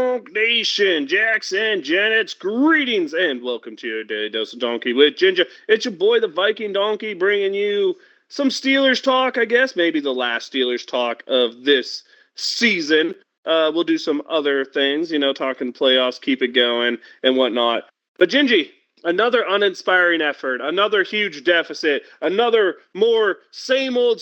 Donk Nation, Jackson, Janet's greetings, and welcome to your Daily Dose of Donkey with Ginger. It's your boy, the Viking Donkey, bringing you some Steelers talk, I guess, maybe the last Steelers talk of this season. We'll do some other things, talking playoffs, keep it going, and whatnot. But Gingy, another uninspiring effort, another huge deficit, another more same old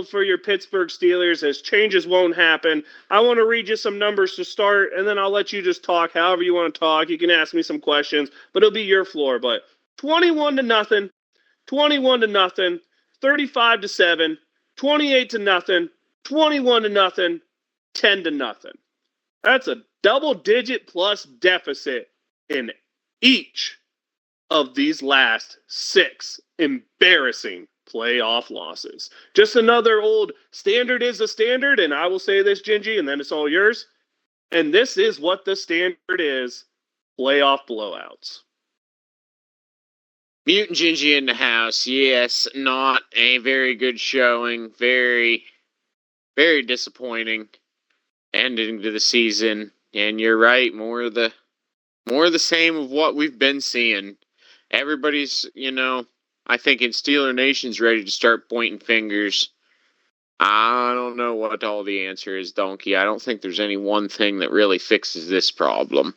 for your Pittsburgh Steelers as changes won't happen. I want to read you some numbers to start, and then I'll let you just talk however you want to talk. You can ask me some questions, but it'll be your floor. But 21-0, 21-0, 35-7, 28-0, 21-0, 10-0. That's a double-digit plus deficit in each of these last 6 embarrassing playoff losses. Just another old standard is a standard, and I will say this, Gingy, and then it's all yours. And this is what the standard is: playoff blowouts. Mutant Gingy in the house. Yes, not a very good showing. Very, very disappointing ending to the season. And you're right, more of the same of what we've been seeing. Everybody's, I think in Steeler Nation's ready to start pointing fingers. I don't know what all the answer is, Donkey. I don't think there's any one thing that really fixes this problem.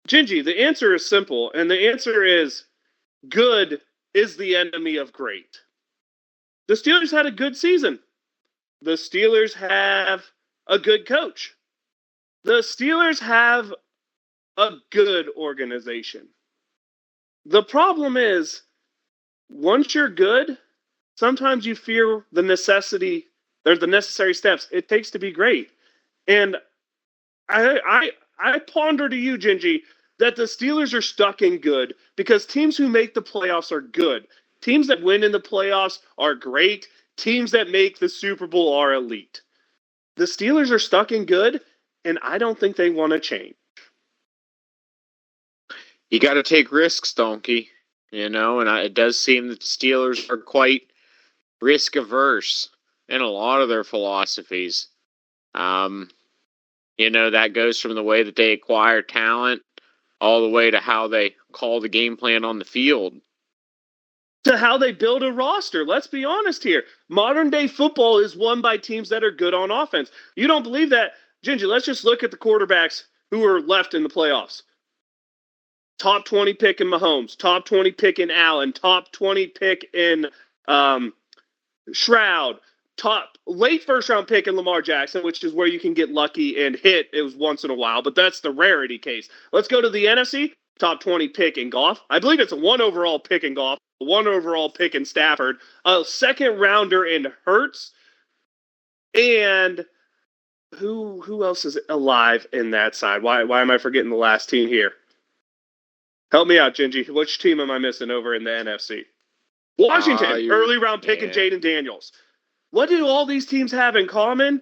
Gingy, the answer is simple, and the answer is good is the enemy of great. The Steelers had a good season. The Steelers have a good coach. The Steelers have a good organization. The problem is, once you're good, sometimes you fear the necessary steps it takes to be great. And I ponder to you, Gingy, that the Steelers are stuck in good because teams who make the playoffs are good. Teams that win in the playoffs are great. Teams that make the Super Bowl are elite. The Steelers are stuck in good, and I don't think they want to change. You got to take risks, Donkey. And it does seem that the Steelers are quite risk averse in a lot of their philosophies. That goes from the way that they acquire talent all the way to how they call the game plan on the field. To how they build a roster. Let's be honest here. Modern day football is won by teams that are good on offense. You don't believe that? Gingy, let's just look at the quarterbacks who are left in the playoffs. Top 20 pick in Mahomes, top 20 pick in Allen, top 20 pick in Shroud, top late first round pick in Lamar Jackson, which is where you can get lucky and hit. It was once in a while, but that's the rarity case. Let's go to the NFC, top 20 pick in Goff. I believe it's a 1 overall pick in Goff, a 1 overall pick in Stafford, a second rounder in Hurts, and who else is alive in that side? Why am I forgetting the last team here? Help me out, Gingy. Which team am I missing over in the NFC? Washington, early round pick and Jaden Daniels. What do all these teams have in common?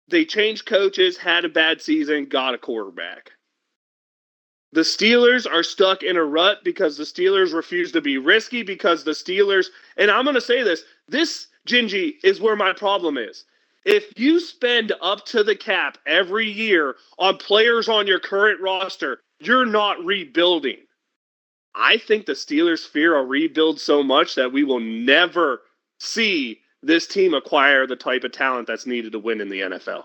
They changed coaches, had a bad season, got a quarterback. The Steelers are stuck in a rut because the Steelers refuse to be risky because the Steelers, and I'm going to say this, Gingy, is where my problem is. If you spend up to the cap every year on players on your current roster, you're not rebuilding. I think the Steelers fear a rebuild so much that we will never see this team acquire the type of talent that's needed to win in the NFL.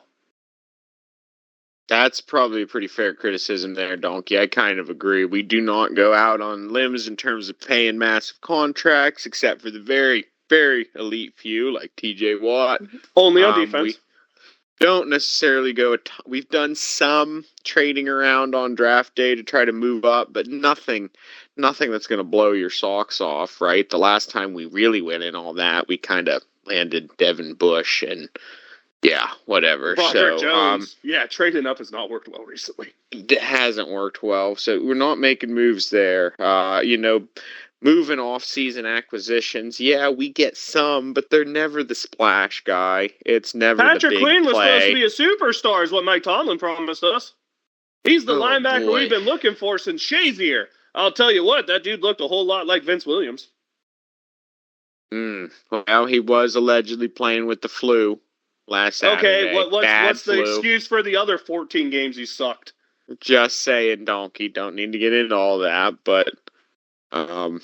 That's probably a pretty fair criticism there, Donkey. I kind of agree. We do not go out on limbs in terms of paying massive contracts, except for the very, very elite few, like TJ Watt. Only on defense. We don't necessarily go... We've done some trading around on draft day to try to move up, but nothing that's going to blow your socks off, right? The last time we really went in all that, we kind of landed Devin Bush and... Yeah, whatever. Broderick Jones. Trading up has not worked well recently. It hasn't worked well, so we're not making moves there. Moving off-season acquisitions, we get some, but they're never the splash guy. It's never Patrick the big Queen was play. supposed to be a superstar, is what Mike Tomlin promised us. He's the linebacker we've been looking for since Shazier. I'll tell you what, that dude looked a whole lot like Vince Williams. Well, he was allegedly playing with the flu. last Okay, Saturday. Bad what's the flu. excuse for the other 14 games you sucked? Just saying, Donkey. Don't need to get into all that, but um,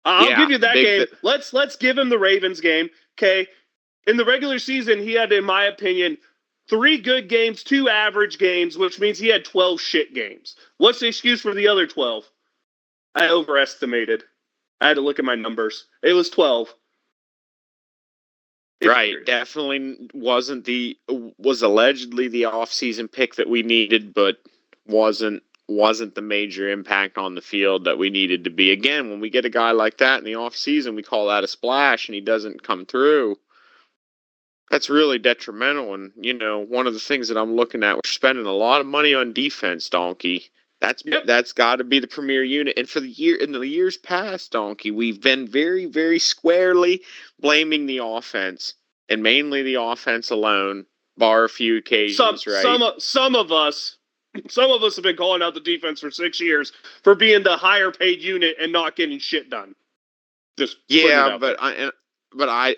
I'll yeah, give you that big. game. Let's give him the Ravens game. Okay, in the regular season, he had, in my opinion, 3 good games, 2 average games, which means he had 12 shit games. What's the excuse for the other 12? I overestimated. I had to look at my numbers. It was 12. Right, definitely was allegedly the off-season pick that we needed, but wasn't the major impact on the field that we needed to be. Again, when we get a guy like that in the off-season, we call that a splash, and he doesn't come through. That's really detrimental. And one of the things that I'm looking at, we're spending a lot of money on defense, Donkey. That's got to be the premier unit. And in the years past, Donkey, we've been very, very squarely blaming the offense, and mainly the offense alone, bar a few occasions, right? Some of us have been calling out the defense for 6 years for being the higher paid unit and not getting shit done. Just yeah, but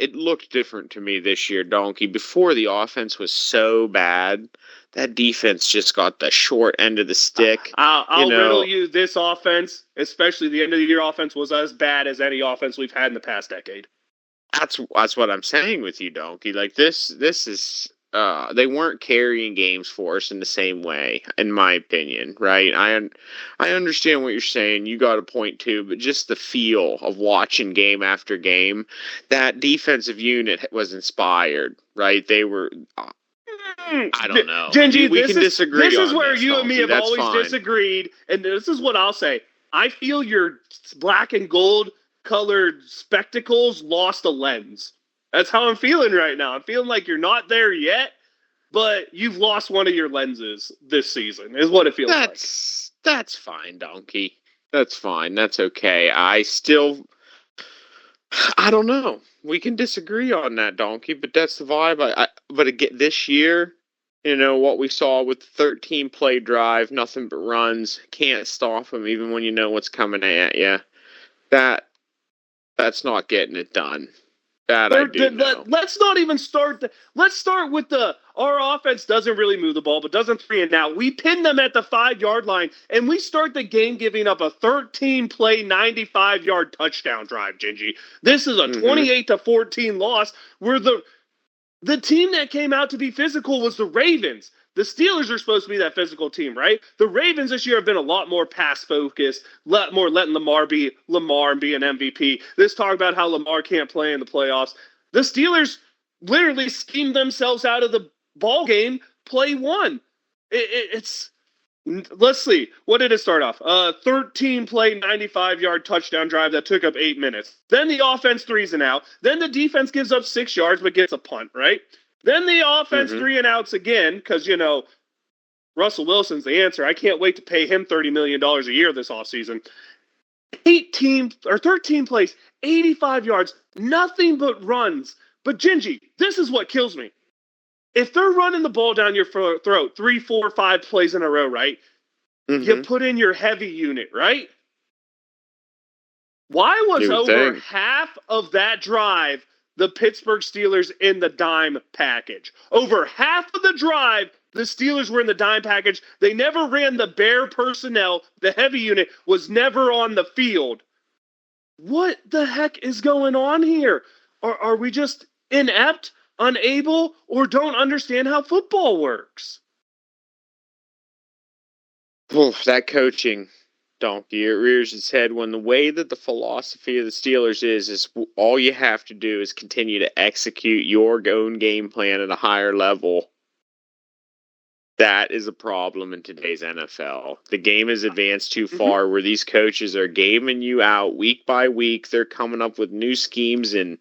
it looked different to me this year, Donkey. Before the offense was so bad, that defense just got the short end of the stick. I'll riddle you. This offense, especially the end of the year offense, was as bad as any offense we've had in the past decade. That's what I'm saying with you, Donkey. Like this is they weren't carrying games for us in the same way, in my opinion, right? I understand what you're saying. You got a point too, but just the feel of watching game after game, that defensive unit was inspired, right? They were. I don't know. Gingy, we can disagree. This is where this, you and me have That's always fine. disagreed, and this is what I'll say. I feel your black and gold colored spectacles lost a lens. That's how I'm feeling right now. I'm feeling like you're not there yet, but you've lost one of your lenses this season, is what it feels like. That's fine, Donkey. That's fine. That's okay. I don't know. We can disagree on that, Donkey, but that's the vibe. But again, this year, what we saw with the 13 play drive, nothing but runs, can't stop them even when you know what's coming at you. That's not getting it done. Let's not even start. Let's start with our offense doesn't really move the ball, but doesn't 3 and out. We pin them at the 5-yard line, and we start the game giving up a 13-play, 95-yard touchdown drive. Gingy, this is a 28-14 loss. Where the team that came out to be physical was the Ravens. The Steelers are supposed to be that physical team, right? The Ravens this year have been a lot more pass-focused, more letting Lamar be Lamar and be an MVP. This talk about how Lamar can't play in the playoffs. The Steelers literally schemed themselves out of the ball game play 1. Let's see. What did it start off? 13-play, 95-yard touchdown drive that took up 8 minutes. Then the offense 3's and out. Then the defense gives up 6 yards but gets a punt, right? Then the offense 3 and outs again because, Russell Wilson's the answer. I can't wait to pay him $30 million a year this offseason. 13 plays, 85 yards, nothing but runs. But Gingy, this is what kills me. If they're running the ball down your throat 3, 4, 5 plays in a row, right? You put in your heavy unit, right? Why was over half of that drive the Pittsburgh Steelers in the dime package? Over half of the drive, the Steelers were in the dime package. They never ran the bare personnel. The heavy unit was never on the field. What the heck is going on here? Are we just inept, unable, or don't understand how football works? Well, that coaching, Donkey, it rears its head when the way that the philosophy of the Steelers is all you have to do is continue to execute your own game plan at a higher level. That is a problem in today's NFL. The game has advanced too far where these coaches are gaming you out week by week. They're coming up with new schemes in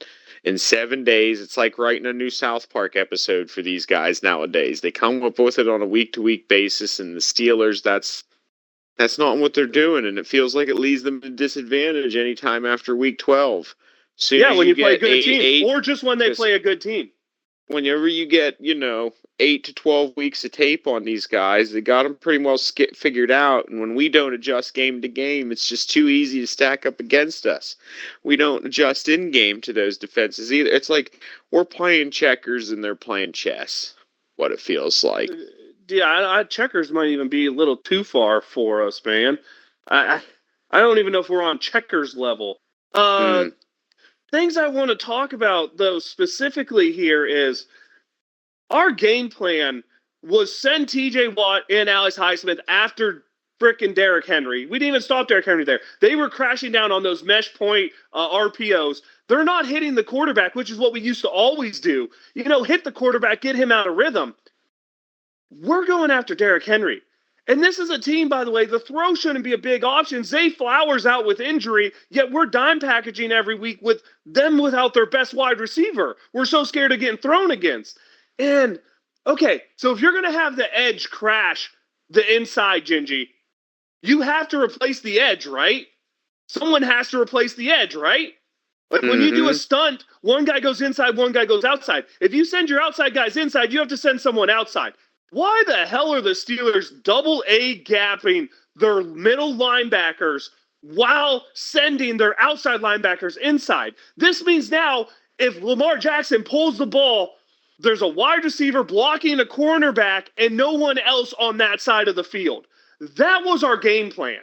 7 days. It's like writing a new South Park episode for these guys nowadays. They come up with it on a week-to-week basis, and the Steelers, that's not what they're doing, and it feels like it leaves them at a disadvantage anytime after week 12. When you play a good team, or just when they play a good team. whenever you get, 8 to 12 weeks of tape on these guys, they got them pretty well figured out. And when we don't adjust game to game, it's just too easy to stack up against us. We don't adjust in game to those defenses either. It's like we're playing checkers and they're playing chess, what it feels like. Yeah, checkers might even be a little too far for us, man. I don't even know if we're on checkers level. Things I want to talk about, though, specifically here is our game plan was send TJ Watt and Alex Highsmith after frickin' Derrick Henry. We didn't even stop Derrick Henry there. They were crashing down on those mesh point RPOs. They're not hitting the quarterback, which is what we used to always do. Hit the quarterback, get him out of rhythm. We're going after Derrick Henry. And this is a team, by the way, the throw shouldn't be a big option. Zay Flowers out with injury, yet we're dime packaging every week with them without their best wide receiver. We're so scared of getting thrown against. And, okay, so if you're going to have the edge crash the inside, Gingy, you have to replace the edge, right? Someone has to replace the edge, right? Like when you do a stunt, one guy goes inside, one guy goes outside. If you send your outside guys inside, you have to send someone outside. Why the hell are the Steelers double A gapping their middle linebackers while sending their outside linebackers inside? This means now if Lamar Jackson pulls the ball, there's a wide receiver blocking a cornerback and no one else on that side of the field. That was our game plan.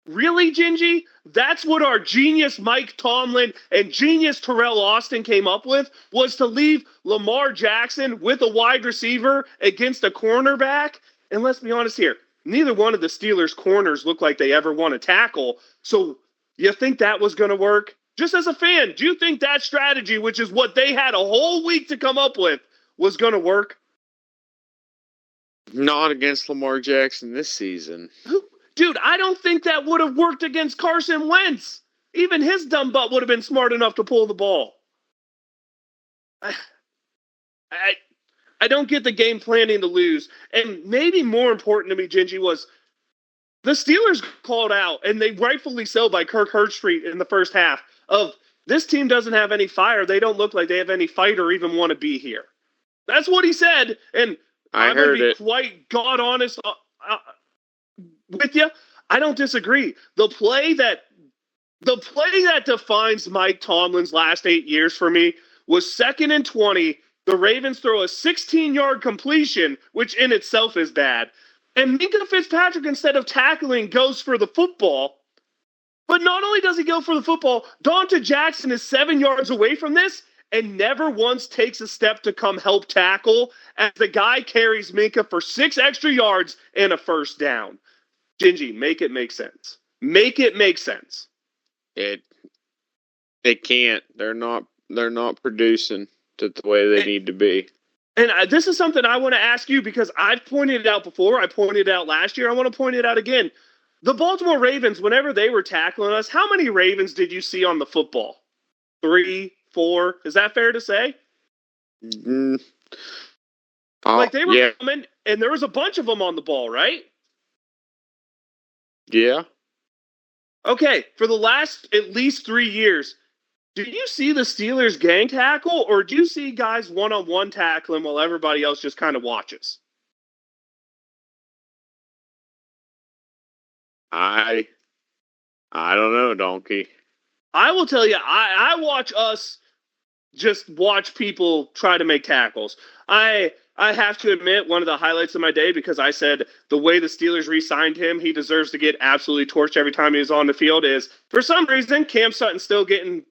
Really, Gingy? That's what our genius Mike Tomlin and genius Terrell Austin came up with, was to leave Lamar Jackson with a wide receiver against a cornerback? And let's be honest here, neither one of the Steelers' corners look like they ever won a tackle. So you think that was going to work? Just as a fan, do you think that strategy, which is what they had a whole week to come up with, was going to work? Not against Lamar Jackson this season. Dude, I don't think that would have worked against Carson Wentz. Even his dumb butt would have been smart enough to pull the ball. I don't get the game planning to lose. And maybe more important to me, Gingy, was the Steelers called out, and they rightfully so by Kirk Herbstreit in the first half, of this team doesn't have any fire. They don't look like they have any fight or even want to be here. That's what he said. And I'm going to be quite God honest with you. I don't disagree. The play that defines Mike Tomlin's last 8 years for me was 2nd and 20. The Ravens throw a 16-yard completion, which in itself is bad. And Minkah Fitzpatrick, instead of tackling, goes for the football. But not only does he go for the football, Donta Jackson is 7 yards away from this and never once takes a step to come help tackle as the guy carries Minkah for 6 extra yards and a first down. Gingy, make it make sense. Make it make sense. They can't. They're not producing the way they need to be. And this is something I want to ask you because I've pointed it out before. I pointed it out last year. I want to point it out again. The Baltimore Ravens, whenever they were tackling us, how many Ravens did you see on the football? 3, 4? Is that fair to say? Like they were coming, and there was a bunch of them on the ball, right? Yeah. Okay, for the last at least 3 years, do you see the Steelers gang tackle, or do you see guys one-on-one tackling while everybody else just kind of watches? I don't know, Donkey. I will tell you, I watch us just watch people try to make tackles. I have to admit, one of the highlights of my day, because I said the way the Steelers re-signed him, he deserves to get absolutely torched every time he's on the field, is for some reason, Cam Sutton's still getting,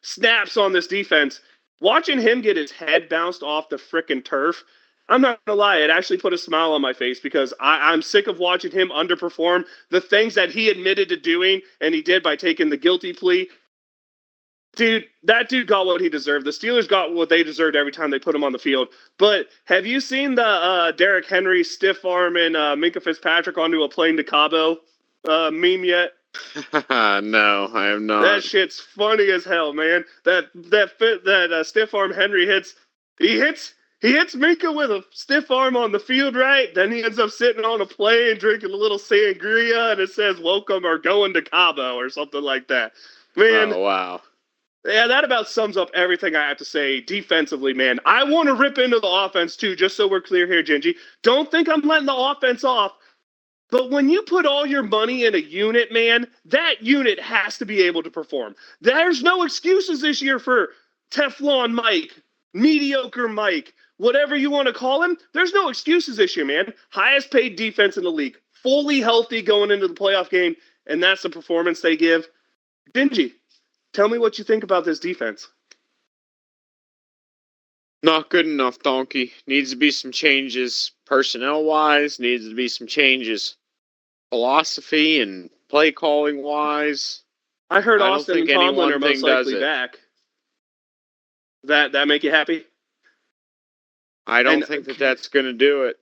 snaps on this defense. Watching him get his head bounced off the frickin' turf, I'm not going to lie, it actually put a smile on my face because I'm sick of watching him underperform the things that he admitted to doing, and he did by taking the guilty plea. Dude, that dude got what he deserved. The Steelers got what they deserved every time they put him on the field. But have you seen the Derrick Henry stiff arm and Minkah Fitzpatrick onto a plane to Cabo meme yet? No, I have not. That shit's funny as hell, man. That stiff arm Henry hits. He hits Minkah with a stiff arm on the field, right? Then he ends up sitting on a plane drinking a little sangria, and it says "Welcome" or "Going to Cabo" or something like that. Man, oh wow. Yeah, that about sums up everything I have to say defensively, man. I want to rip into the offense, too, just so we're clear here, Gingy. Don't think I'm letting the offense off. But when you put all your money in a unit, man, that unit has to be able to perform. There's no excuses this year for Teflon Mike, mediocre Mike, whatever you want to call him. There's no excuses this year, man. Highest paid defense in the league, fully healthy going into the playoff game, and that's the performance they give. Benji, tell me what you think about this defense. Not good enough, Donkey. Needs to be some changes personnel wise, needs to be some changes philosophy and play calling wise. I heard I don't Austin think and any Tomlin one are thing most does likely it. back. That make you happy? I don't think that's going to do it.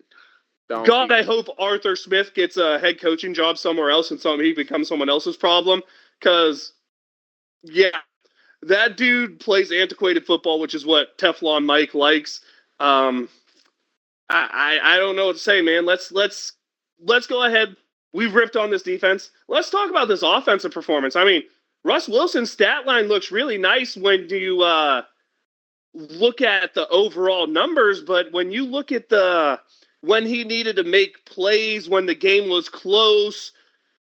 Donkey. God, I hope Arthur Smith gets a head coaching job somewhere else and he becomes someone else's problem. Because, yeah, that dude plays antiquated football, which is what Teflon Mike likes. I don't know what to say, man. Let's go ahead. We've ripped on this defense. Let's talk about this offensive performance. I mean, Russ Wilson's stat line looks really nice when you look at the overall numbers, but when you look at when he needed to make plays, when the game was close,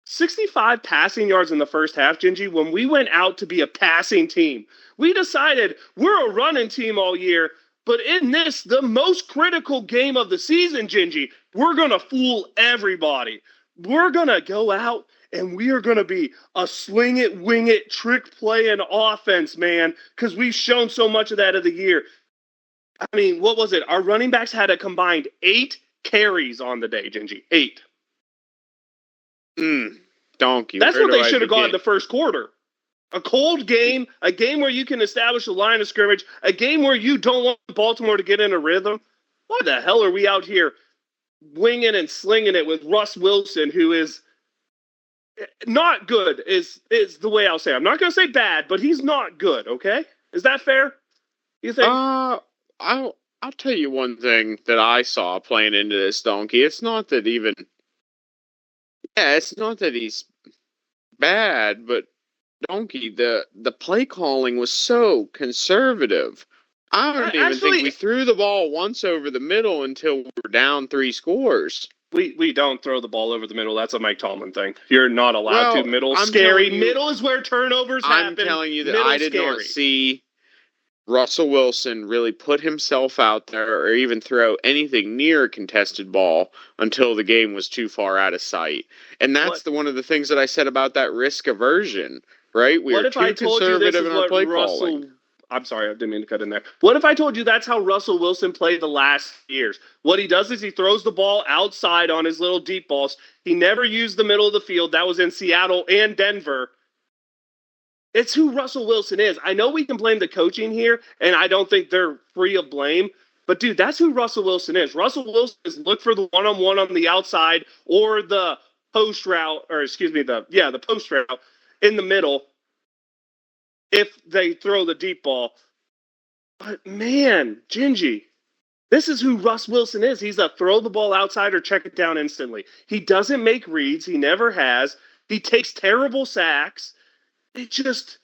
65 passing yards in the first half, Gingy, when we went out to be a passing team. We decided we're a running team all year, but in this, the most critical game of the season, Gingy, we're going to fool everybody. We're going to go out and we are going to be a sling it, wing it, trick playing offense, man, because we've shown so much of that of the year. I mean, what was it? Our running backs had a combined 8 carries on the day, Gingy. 8. Donkey. That's what they should have got in the first quarter. A cold game, a game where you can establish a line of scrimmage, a game where you don't want Baltimore to get in a rhythm. Why the hell are we out here winging and slinging it with Russ Wilson, who is not good, is the way I'll say it. I'm not going to say bad, but he's not good, okay? Is that fair? You think? I'll tell you one thing that I saw playing into this, Donkey. It's not that it's not that he's bad, but Donkey, the play calling was so conservative. I don't even think we threw the ball once over the middle until we were down 3 scores. We don't throw the ball over the middle. That's a Mike Tomlin thing. You're not allowed to. Middle scary. Middle is where turnovers happen. I'm telling you that I did not see Russell Wilson really put himself out there or even throw anything near a contested ball until the game was too far out of sight. And that's one of the things that I said about that risk aversion, right? We were too conservative in our play calling. I'm sorry, I didn't mean to cut in there. What if I told you that's how Russell Wilson played the last years? What he does is he throws the ball outside on his little deep balls. He never used the middle of the field. That was in Seattle and Denver. It's who Russell Wilson is. I know we can blame the coaching here, and I don't think they're free of blame. But, dude, that's who Russell Wilson is. Russell Wilson is look for the one-on-one on the outside or the post route, or excuse me, the post route in the middle if they throw the deep ball. But, man, Gingy, this is who Russ Wilson is. He's a throw the ball outside or check it down instantly. He doesn't make reads. He never has. He takes terrible sacks. It just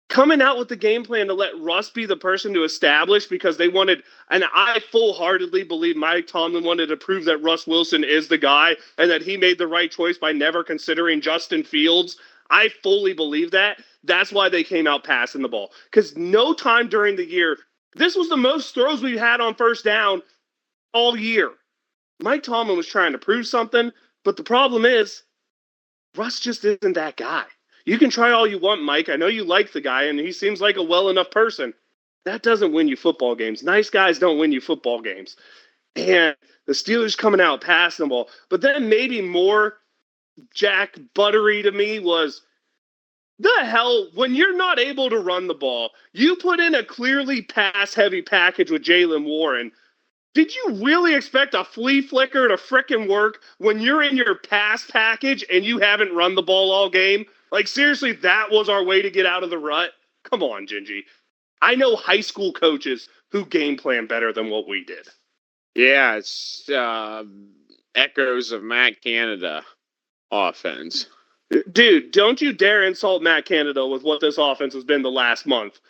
coming out with the game plan to let Russ be the person to establish because they wanted, and I full-heartedly believe Mike Tomlin wanted to prove that Russ Wilson is the guy and that he made the right choice by never considering Justin Fields. I fully believe that. That's why they came out passing the ball. Because no time during the year, this was the most throws we've had on first down all year. Mike Tomlin was trying to prove something, but the problem is Russ just isn't that guy. You can try all you want, Mike. I know you like the guy, and he seems like a well-enough person. That doesn't win you football games. Nice guys don't win you football games. And the Steelers coming out passing the ball. But then maybe more Jack Buttery to me was, the hell, when you're not able to run the ball, you put in a clearly pass-heavy package with Jaylen Warren. Did you really expect a flea flicker to frickin' work when you're in your pass package and you haven't run the ball all game? Like, seriously, that was our way to get out of the rut? Come on, Gingy. I know high school coaches who game plan better than what we did. Yeah, it's echoes of Matt Canada offense. Dude, don't you dare insult Matt Canada with what this offense has been the last month.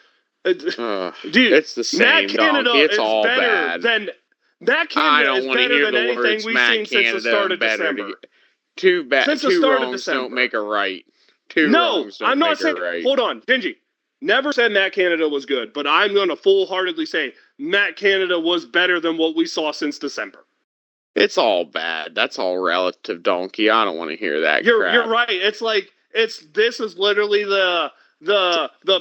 Dude, it's the same, Matt Canada It's is all better bad. than Matt Canada is better than anything we've seen since the start of December. Two wrongs December. Don't make a right. I'm not saying. Right. Hold on, Gingy. Never said Matt Canada was good, but I'm going to full-heartedly say Matt Canada was better than what we saw since December. It's all bad. That's all relative, donkey. I don't want to hear that. You're right. It's like this is literally the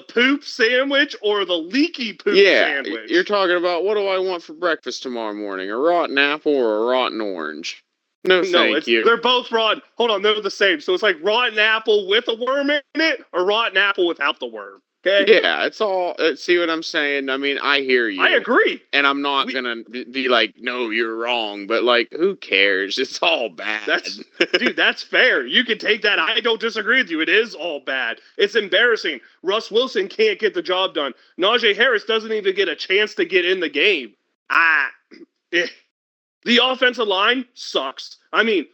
poop sandwich or the leaky poop sandwich. You're talking about what do I want for breakfast tomorrow morning? A rotten apple or a rotten orange? No, thank you. They're both rotten. Hold on, they're the same. So it's like rotten apple with a worm in it or rotten apple without the worm. Okay? Yeah, it's all. See what I'm saying? I mean, I hear you. I agree. And I'm not going to be like, no, you're wrong. But, like, who cares? It's all bad. Dude, that's fair. You can take that. I don't disagree with you. It is all bad. It's embarrassing. Russ Wilson can't get the job done. Najee Harris doesn't even get a chance to get in the game. The offensive line sucks. I mean,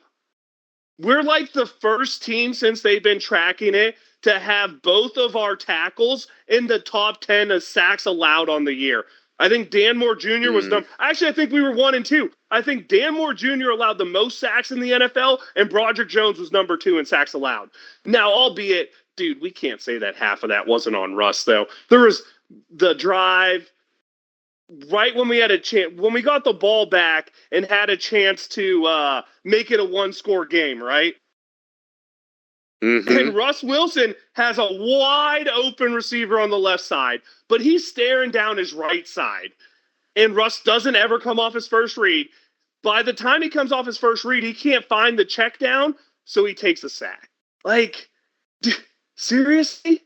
we're like the first team since they've been tracking it to have both of our tackles in the top 10 of sacks allowed on the year. I think Dan Moore Jr. was actually, I think we were 1 and 2. I think Dan Moore Jr. allowed the most sacks in the NFL, and Broderick Jones was number 2 in sacks allowed. Now, albeit, dude, we can't say that half of that wasn't on Russ, though. There was the drive right when we had a chance, when we got the ball back and had a chance to make it a one-score game, right? Mm-hmm. And Russ Wilson has a wide open receiver on the left side, but he's staring down his right side. And Russ doesn't ever come off his first read. By the time he comes off his first read, he can't find the check down, so he takes a sack. Like, seriously?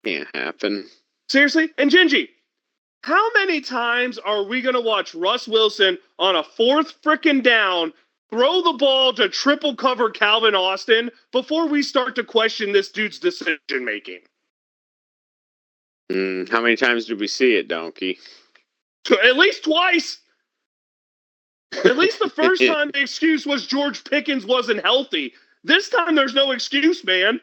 Can't happen. Seriously? And Gingy, how many times are we going to watch Russ Wilson on a fourth frickin' down throw the ball to triple cover Calvin Austin before we start to question this dude's decision making? How many times did we see it, donkey? At least twice. At least the first time the excuse was George Pickens wasn't healthy. This time there's no excuse, man.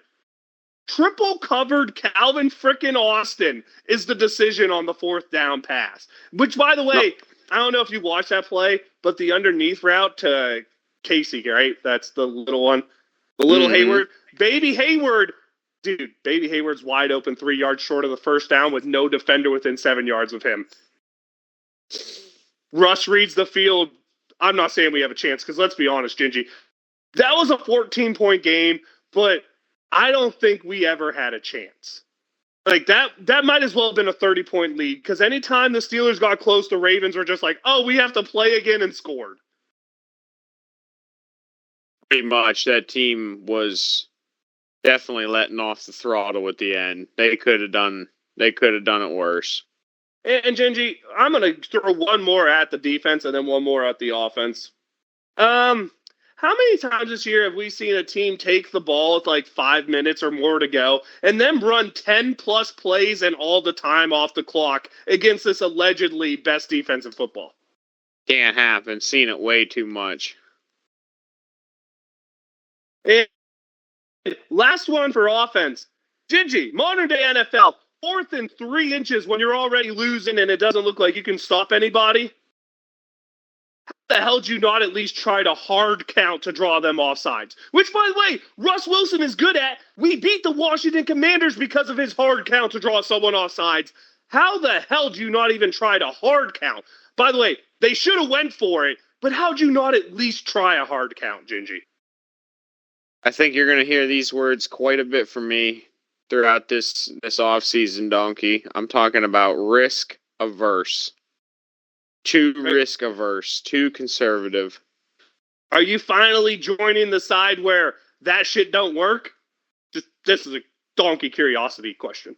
Triple covered Calvin frickin' Austin is the decision on the fourth down pass. Which, by the way, I don't know if you watched that play, but the underneath route to Casey, right? That's the little one. The little Hayward. Baby Hayward. Dude, Baby Hayward's wide open 3 yards short of the first down with no defender within 7 yards of him. Russ reads the field. I'm not saying we have a chance because let's be honest, Gingy. That was a 14-point game, but I don't think we ever had a chance. Like, that might as well have been a 30-point lead because anytime the Steelers got close, the Ravens were just like, oh, we have to play again and scored. Pretty much. That team was definitely letting off the throttle at the end. They could have done it worse. And Gingy, I'm going to throw one more at the defense and then one more at the offense. How many times this year have we seen a team take the ball with like 5 minutes or more to go and then run 10-plus plays and all the time off the clock against this allegedly best defense in football? Can't happen. Seen it way too much. And last one for offense. Gingy, modern day NFL, 4th and 3 inches when you're already losing and it doesn't look like you can stop anybody. How the hell did you not at least try to hard count to draw them offsides? Which, by the way, Russ Wilson is good at. We beat the Washington Commanders because of his hard count to draw someone offsides. How the hell do you not even try to hard count? By the way, they should have went for it, but how'd you not at least try a hard count, Gingy? I think you're going to hear these words quite a bit from me throughout this offseason, donkey. I'm talking about risk averse. Too risk averse. Too conservative. Are you finally joining the side where that shit don't work? This is a donkey curiosity question.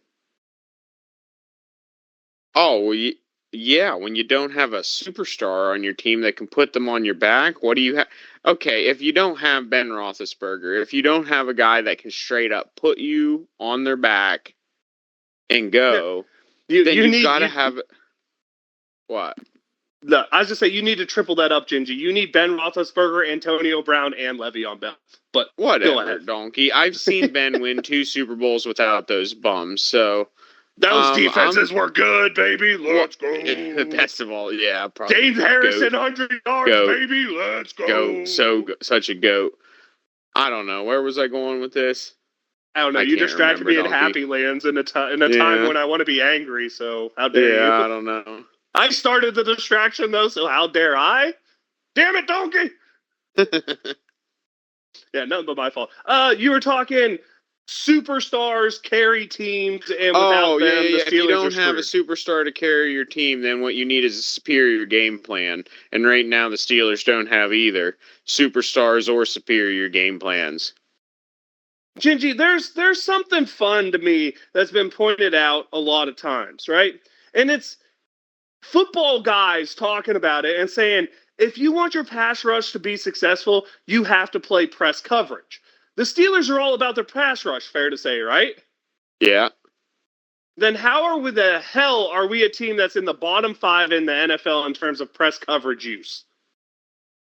Oh, well, yeah. When you don't have a superstar on your team that can put them on your back, what do you have? Okay, if you don't have Ben Roethlisberger, if you don't have a guy that can straight up put you on their back and go, then you've got to have... What? No, I was just saying you need to triple that up, Gingy. You need Ben Roethlisberger, Antonio Brown, and Le'Veon Bell. But go Whatever, ahead. donkey. I've seen Ben win 2 Super Bowls without those bums, so Those defenses were good, baby. Let's go. Best of all, yeah, probably. James Harrison, 100 yards, Goat. baby. Let's go. Such a goat. I don't know. Where was I going with this? I don't know. You distracted me in Happy Lands in a time when I want to be angry. So how dare you? Yeah, I don't know. I started the distraction though, so how dare I? Damn it, donkey! Yeah, nothing but my fault. You were talking superstars carry teams, and without them, the Steelers If you don't are have a superstar to carry your team, then what you need is a superior game plan. And right now, the Steelers don't have either superstars or superior game plans. Gingy, there's something fun to me that's been pointed out a lot of times, right? And it's football guys talking about it and saying, if you want your pass rush to be successful, you have to play press coverage. The Steelers are all about their pass rush, fair to say, right? Yeah. Then how the hell are we a team that's in the bottom 5 in the NFL in terms of press coverage use?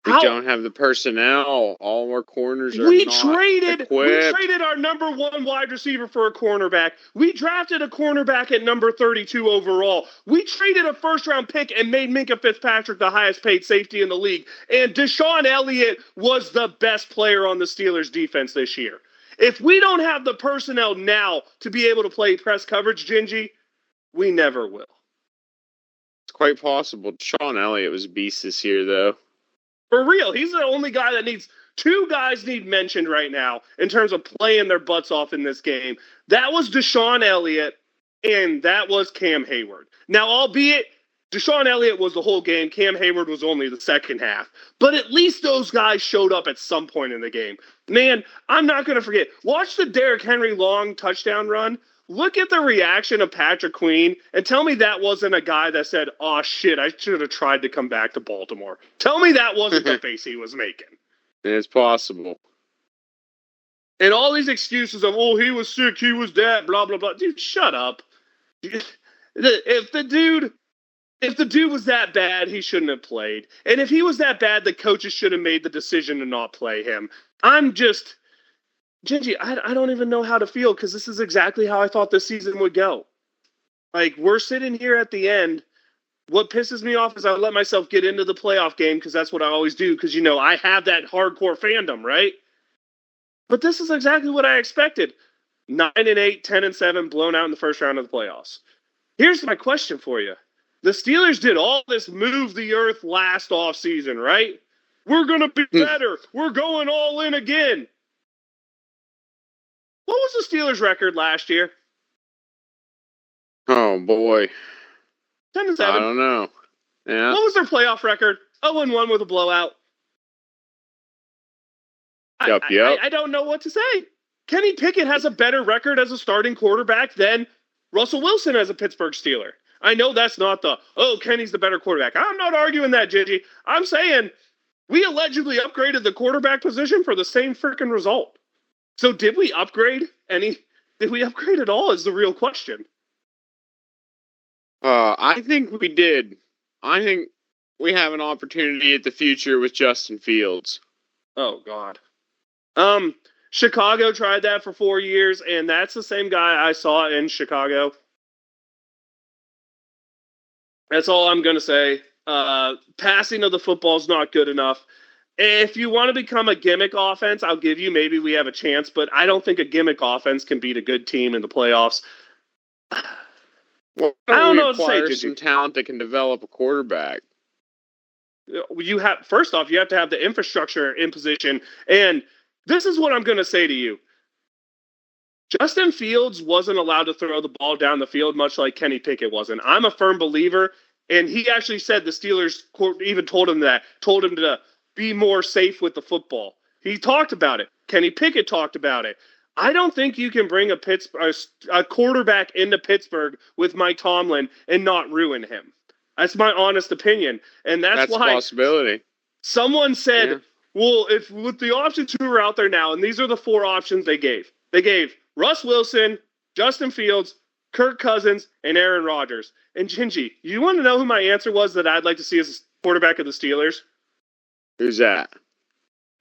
We don't have the personnel. All our corners are we not traded equipped. We traded our number 1 wide receiver for a cornerback. We drafted a cornerback at number 32 overall. We traded a first-round pick and made Minkah Fitzpatrick the highest-paid safety in the league. And Deshaun Elliott was the best player on the Steelers' defense this year. If we don't have the personnel now to be able to play press coverage, Gingy, we never will. It's quite possible. Deshaun Elliott was a beast this year, though. For real, he's the only guy that needs... 2 guys need mentioned right now in terms of playing their butts off in this game. That was Deshaun Elliott, and that was Cam Hayward. Now, albeit Deshaun Elliott was the whole game, Cam Hayward was only the second half. But at least those guys showed up at some point in the game. Man, I'm not going to forget. Watch the Derrick Henry long touchdown run. Look at the reaction of Patrick Queen and tell me that wasn't a guy that said, oh, shit, I should have tried to come back to Baltimore. Tell me that wasn't the face he was making. It's possible. And all these excuses of, oh, he was sick, he was dead, blah, blah, blah. Dude, shut up. If the dude was that bad, he shouldn't have played. And if he was that bad, the coaches should have made the decision to not play him. Gingy, I don't even know how to feel because this is exactly how I thought this season would go. Like, we're sitting here at the end. What pisses me off is I let myself get into the playoff game because that's what I always do because, I have that hardcore fandom, right? But this is exactly what I expected. 9-8, 10-7, blown out in the first round of the playoffs. Here's my question for you. The Steelers did all this move the earth last offseason, right? We're going to be better. We're going all in again. What was the Steelers' record last year? Oh, boy. 10-7. I don't know. Yeah. What was their playoff record? 0-1 with a blowout. Yep. I don't know what to say. Kenny Pickett has a better record as a starting quarterback than Russell Wilson as a Pittsburgh Steeler. I know that's not Kenny's the better quarterback. I'm not arguing that, Gigi. I'm saying we allegedly upgraded the quarterback position for the same freaking result. So did we upgrade did we upgrade at all is the real question. I think we did. I think we have an opportunity at the future with Justin Fields. Oh, God. Chicago tried that for 4 years, and that's the same guy I saw in Chicago. That's all I'm going to say. Passing of the football is not good enough. If you want to become a gimmick offense, I'll give you maybe we have a chance, but I don't think a gimmick offense can beat a good team in the playoffs. Well, I don't know what to say. Some talent that can develop a quarterback. First off, you have to have the infrastructure in position, and this is what I'm going to say to you. Justin Fields wasn't allowed to throw the ball down the field, much like Kenny Pickett wasn't. I'm a firm believer, and he actually said the Steelers even told him to be more safe with the football. He talked about it. Kenny Pickett talked about it. I don't think you can bring a quarterback into Pittsburgh with Mike Tomlin and not ruin him. That's my honest opinion, and that's why a possibility. Someone said, well, if with the options who are out there now, and these are the 4 options they gave. They gave Russ Wilson, Justin Fields, Kirk Cousins, and Aaron Rodgers. And Gingy, you want to know who my answer was that I'd like to see as quarterback of the Steelers? Who's that?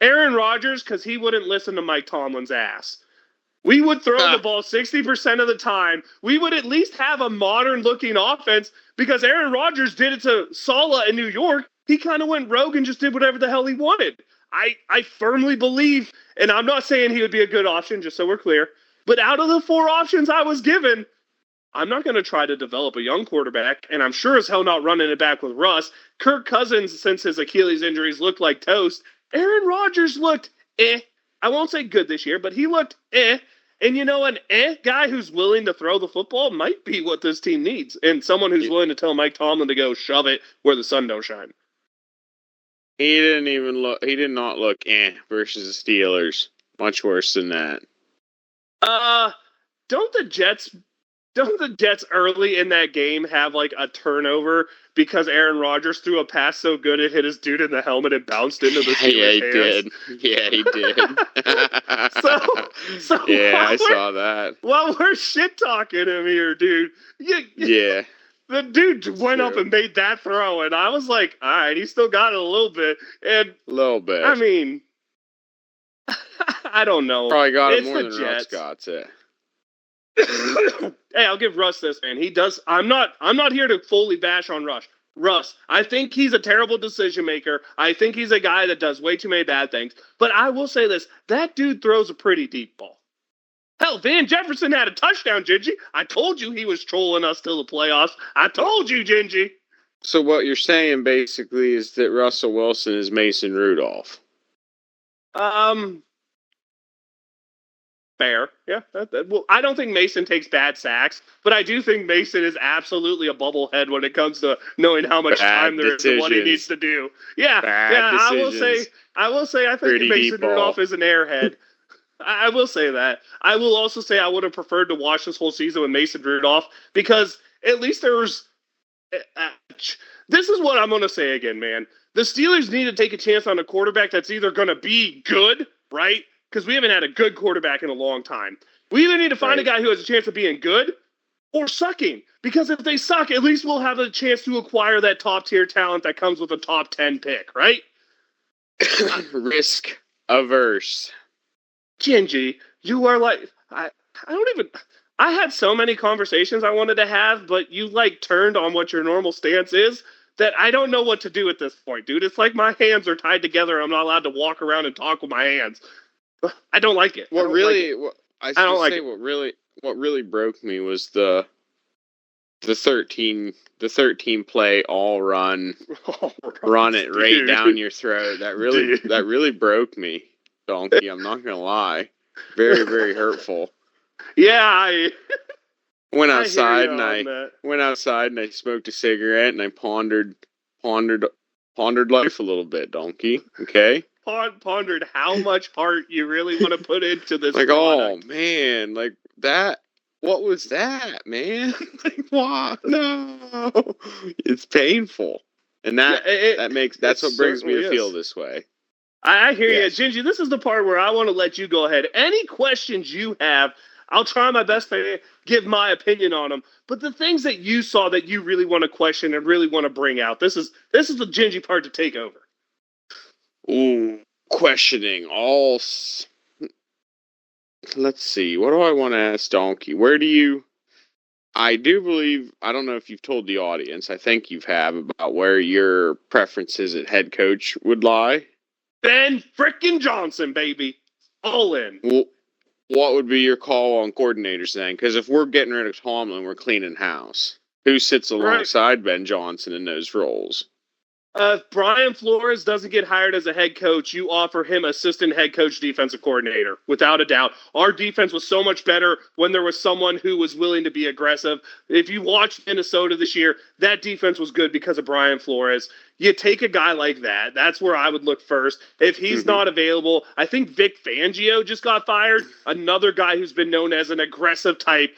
Aaron Rodgers, because he wouldn't listen to Mike Tomlin's ass. We would throw the ball 60% of the time. We would at least have a modern-looking offense because Aaron Rodgers did it to Saleh in New York. He kind of went rogue and just did whatever the hell he wanted. I firmly believe, and I'm not saying he would be a good option, just so we're clear, but out of the 4 options I was given, I'm not going to try to develop a young quarterback, and I'm sure as hell not running it back with Russ. Kirk Cousins, since his Achilles injuries, looked like toast. Aaron Rodgers looked I won't say good this year, but he looked And you know, an guy who's willing to throw the football might be what this team needs, and someone who's willing to tell Mike Tomlin to go shove it where the sun don't shine. He didn't even look. He did not look versus the Steelers. Much worse than that. Don't the Jets early in that game have like a turnover because Aaron Rodgers threw a pass so good it hit his dude in the helmet and bounced into the Steelers' hands? Did. Yeah, he did. so yeah, I saw that. Well, we're shit talking him here, dude. Yeah. The dude went up and made that throw, and I was like, all right, he still got it a little bit. And a little bit. I mean, I don't know. Probably got it more than Russ got it. Hey, I'll give Russ this, man. He does. I'm not here to fully bash on Russ. I think he's a terrible decision maker. I think he's a guy that does way too many bad things. But I will say this: that dude throws a pretty deep ball. Hell, Van Jefferson had a touchdown, Gingy. I told you he was trolling us till the playoffs. I told you, Gingy. So what you're saying basically is that Russell Wilson is Mason Rudolph. Fair. Yeah. Well, I don't think Mason takes bad sacks, but I do think Mason is absolutely a bubblehead when it comes to knowing how much time there is and what he needs to do. Yeah. Decisions. I will say I think Pretty Mason Rudolph is an airhead. I will say that. I will also say I would have preferred to watch this whole season with Mason Rudolph because at least there was... this is what I'm going to say again, man. The Steelers need to take a chance on a quarterback that's either going to be good, right? Because we haven't had a good quarterback in a long time. We either need to find a guy who has a chance of being good or sucking. Because if they suck, at least we'll have a chance to acquire that top-tier talent that comes with a top 10 pick, right? Risk averse. Gingy, you are like... I had so many conversations I wanted to have, but you, turned on what your normal stance is that I don't know what to do at this point, dude. It's like my hands are tied together. I'm not allowed to walk around and talk with my hands. I don't like it. What really broke me was the 13 play all run it right down your throat. That really broke me, Donkey. I'm not gonna lie. Very, very hurtful. Yeah, I went outside and I smoked a cigarette and I pondered life a little bit, Donkey. Okay. Pondered how much heart you really want to put into this product. Oh man, that. What was that, man? Wow, no, it's painful, and that's what brings me to feel this way. I hear you, Gingy. This is the part where I want to let you go ahead. Any questions you have, I'll try my best to give my opinion on them. But the things that you saw that you really want to question and really want to bring out, this is the Gingy part to take over. Ooh, questioning all. Let's see. What do I want to ask Donkey? I do believe, I don't know if you've told the audience, I think you have, about where your preferences at head coach would lie. Ben frickin' Johnson, baby. All in. Well, what would be your call on coordinators then? Because if we're getting rid of Tomlin, we're cleaning house. Who sits alongside Ben Johnson in those roles? If Brian Flores doesn't get hired as a head coach, you offer him assistant head coach, defensive coordinator, without a doubt. Our defense was so much better when there was someone who was willing to be aggressive. If you watched Minnesota this year, that defense was good because of Brian Flores. You take a guy like that. That's where I would look first. If he's not available, I think Vic Fangio just got fired. Another guy who's been known as an aggressive type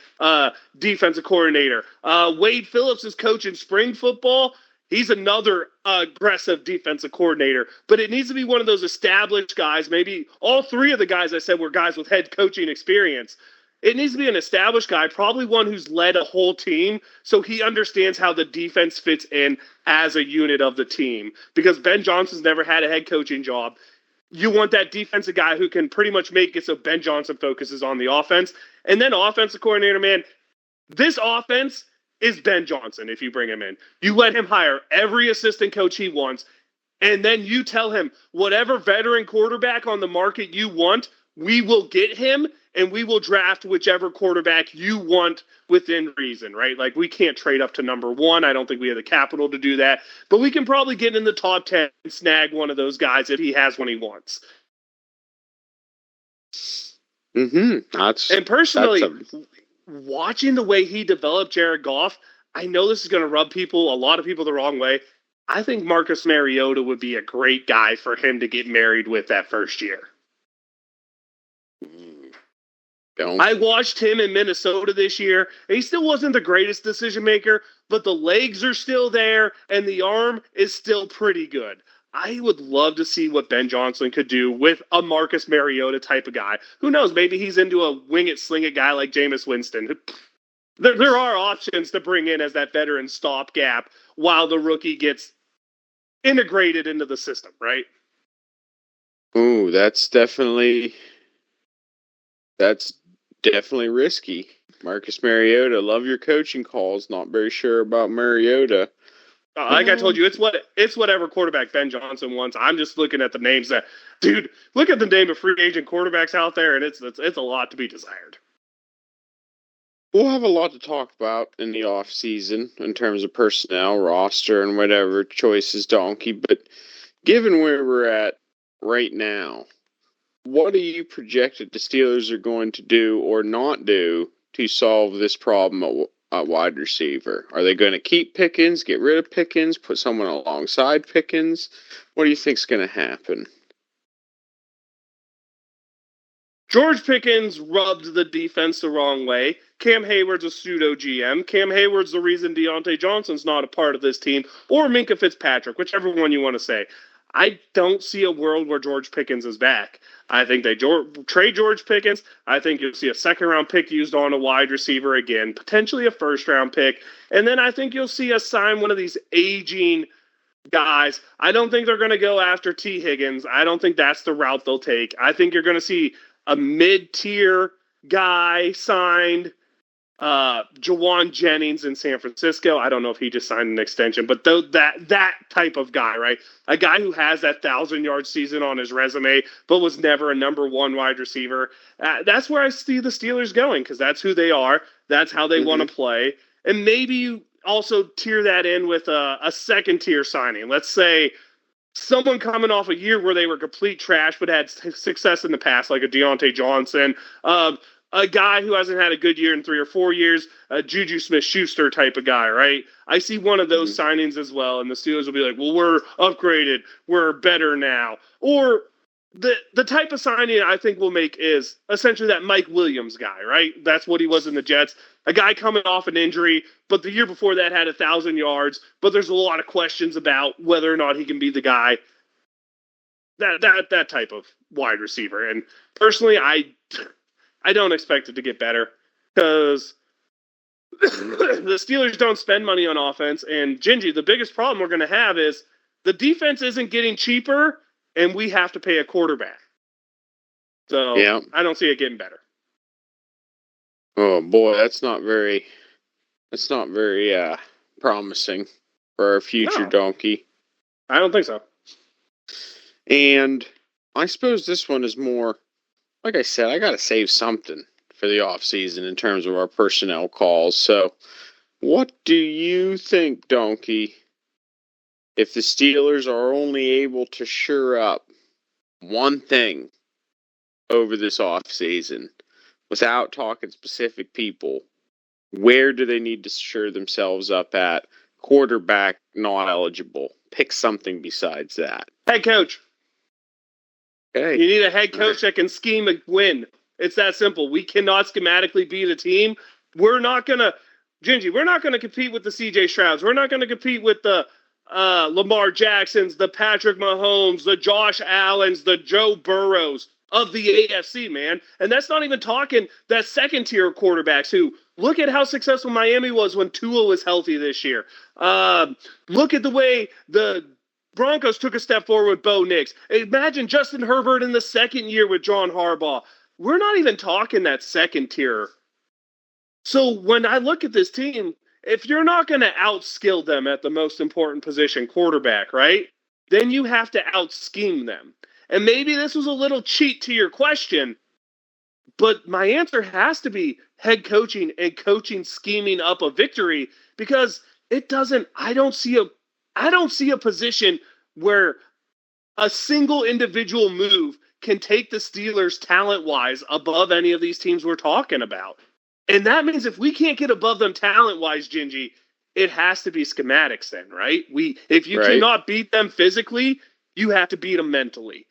defensive coordinator. Wade Phillips is coaching spring football. He's another aggressive defensive coordinator, but it needs to be one of those established guys. Maybe all three of the guys I said were guys with head coaching experience. It needs to be an established guy, probably one who's led a whole team, so he understands how the defense fits in as a unit of the team. Because Ben Johnson's never had a head coaching job. You want that defensive guy who can pretty much make it so Ben Johnson focuses on the offense. And then offensive coordinator, man, this offense is Ben Johnson if you bring him in. You let him hire every assistant coach he wants, and then you tell him whatever veteran quarterback on the market you want, we will get him, and we will draft whichever quarterback you want within reason, right? Like, we can't trade up to number 1. I don't think we have the capital to do that, but we can probably get in the top 10 and snag one of those guys if he has when he wants. And personally, watching the way he developed Jared Goff, I know this is going to rub a lot of people the wrong way. I think Marcus Mariota would be a great guy for him to get married with that first year. I watched him in Minnesota this year. He still wasn't the greatest decision maker, but the legs are still there, and the arm is still pretty good. I would love to see what Ben Johnson could do with a Marcus Mariota type of guy. Who knows? Maybe he's into a wing it, sling it guy like Jameis Winston. There are options to bring in as that veteran stopgap while the rookie gets integrated into the system, right? Ooh, that's definitely risky. Marcus Mariota, love your coaching calls. Not very sure about Mariota. Like I told you, it's whatever quarterback Ben Johnson wants. I'm just looking at the names that, dude, look at the name of free agent quarterbacks out there, and it's a lot to be desired. We'll have a lot to talk about in the off season in terms of personnel, roster, and whatever choices, Donkey. But given where we're at right now, what do you project that the Steelers are going to do or not do to solve this problem at wide receiver? Are they going to keep Pickens, get rid of Pickens, put someone alongside Pickens? What do you think is going to happen? George Pickens rubbed the defense the wrong way. Cam Hayward's a pseudo GM. Cam Hayward's the reason Deontay Johnson's not a part of this team, or Minkah Fitzpatrick, whichever one you want to say. I don't see a world where George Pickens is back. I think they trade George Pickens. I think you'll see a second-round pick used on a wide receiver again, potentially a first-round pick. And then I think you'll see us sign one of these aging guys. I don't think they're going to go after T. Higgins. I don't think that's the route they'll take. I think you're going to see a mid-tier guy signed, Jawan Jennings in San Francisco. I don't know if he just signed an extension, but that type of guy, right? A guy who has that 1,000-yard season on his resume, but was never a number 1 wide receiver. That's where I see the Steelers going, because that's who they are. That's how they want to play. And maybe you also tier that in with a second-tier signing. Let's say someone coming off a year where they were complete trash but had success in the past, like a Deontay Johnson, a guy who hasn't had a good year in 3 or 4 years, a Juju Smith-Schuster type of guy, right? I see one of those signings as well, and the Steelers will be like, well, we're upgraded, we're better now. Or the type of signing I think we'll make is essentially that Mike Williams guy, right? That's what he was in the Jets. A guy coming off an injury, but the year before that had 1,000 yards, but there's a lot of questions about whether or not he can be the guy. That type of wide receiver. And personally, I don't expect it to get better, because the Steelers don't spend money on offense. And Gingy, the biggest problem we're going to have is the defense isn't getting cheaper, and we have to pay a quarterback. So yeah. I don't see it getting better. Oh boy, that's not very promising for our future, Donkey. I don't think so. And I suppose this one is more, like I said, I got to save something for the off season in terms of our personnel calls. So, what do you think, Donkey, if the Steelers are only able to shore up one thing over this off season, without talking specific people, where do they need to shore themselves up at? Quarterback not eligible. Pick something besides that. Head coach. Okay. You need a head coach that can scheme a win. It's that simple. We cannot schematically beat a team. We're not going to, Gingy, we're not going to compete with the CJ Strouds. We're not going to compete with the Lamar Jacksons, the Patrick Mahomes, the Josh Allens, the Joe Burrows of the AFC, man. And that's not even talking that second tier of quarterbacks who look at how successful Miami was when Tua was healthy this year. Look at the way the Broncos took a step forward with Bo Nix. Imagine Justin Herbert in the second year with John Harbaugh. We're not even talking that second tier. So when I look at this team, if you're not going to outskill them at the most important position, quarterback, right? Then you have to out-scheme them. And maybe this was a little cheat to your question, but my answer has to be head coaching and coaching scheming up a victory because I don't see a position where a single individual move can take the Steelers talent-wise above any of these teams we're talking about. And that means if we can't get above them talent-wise, Gingy, it has to be schematics then, right? If you cannot beat them physically, you have to beat them mentally.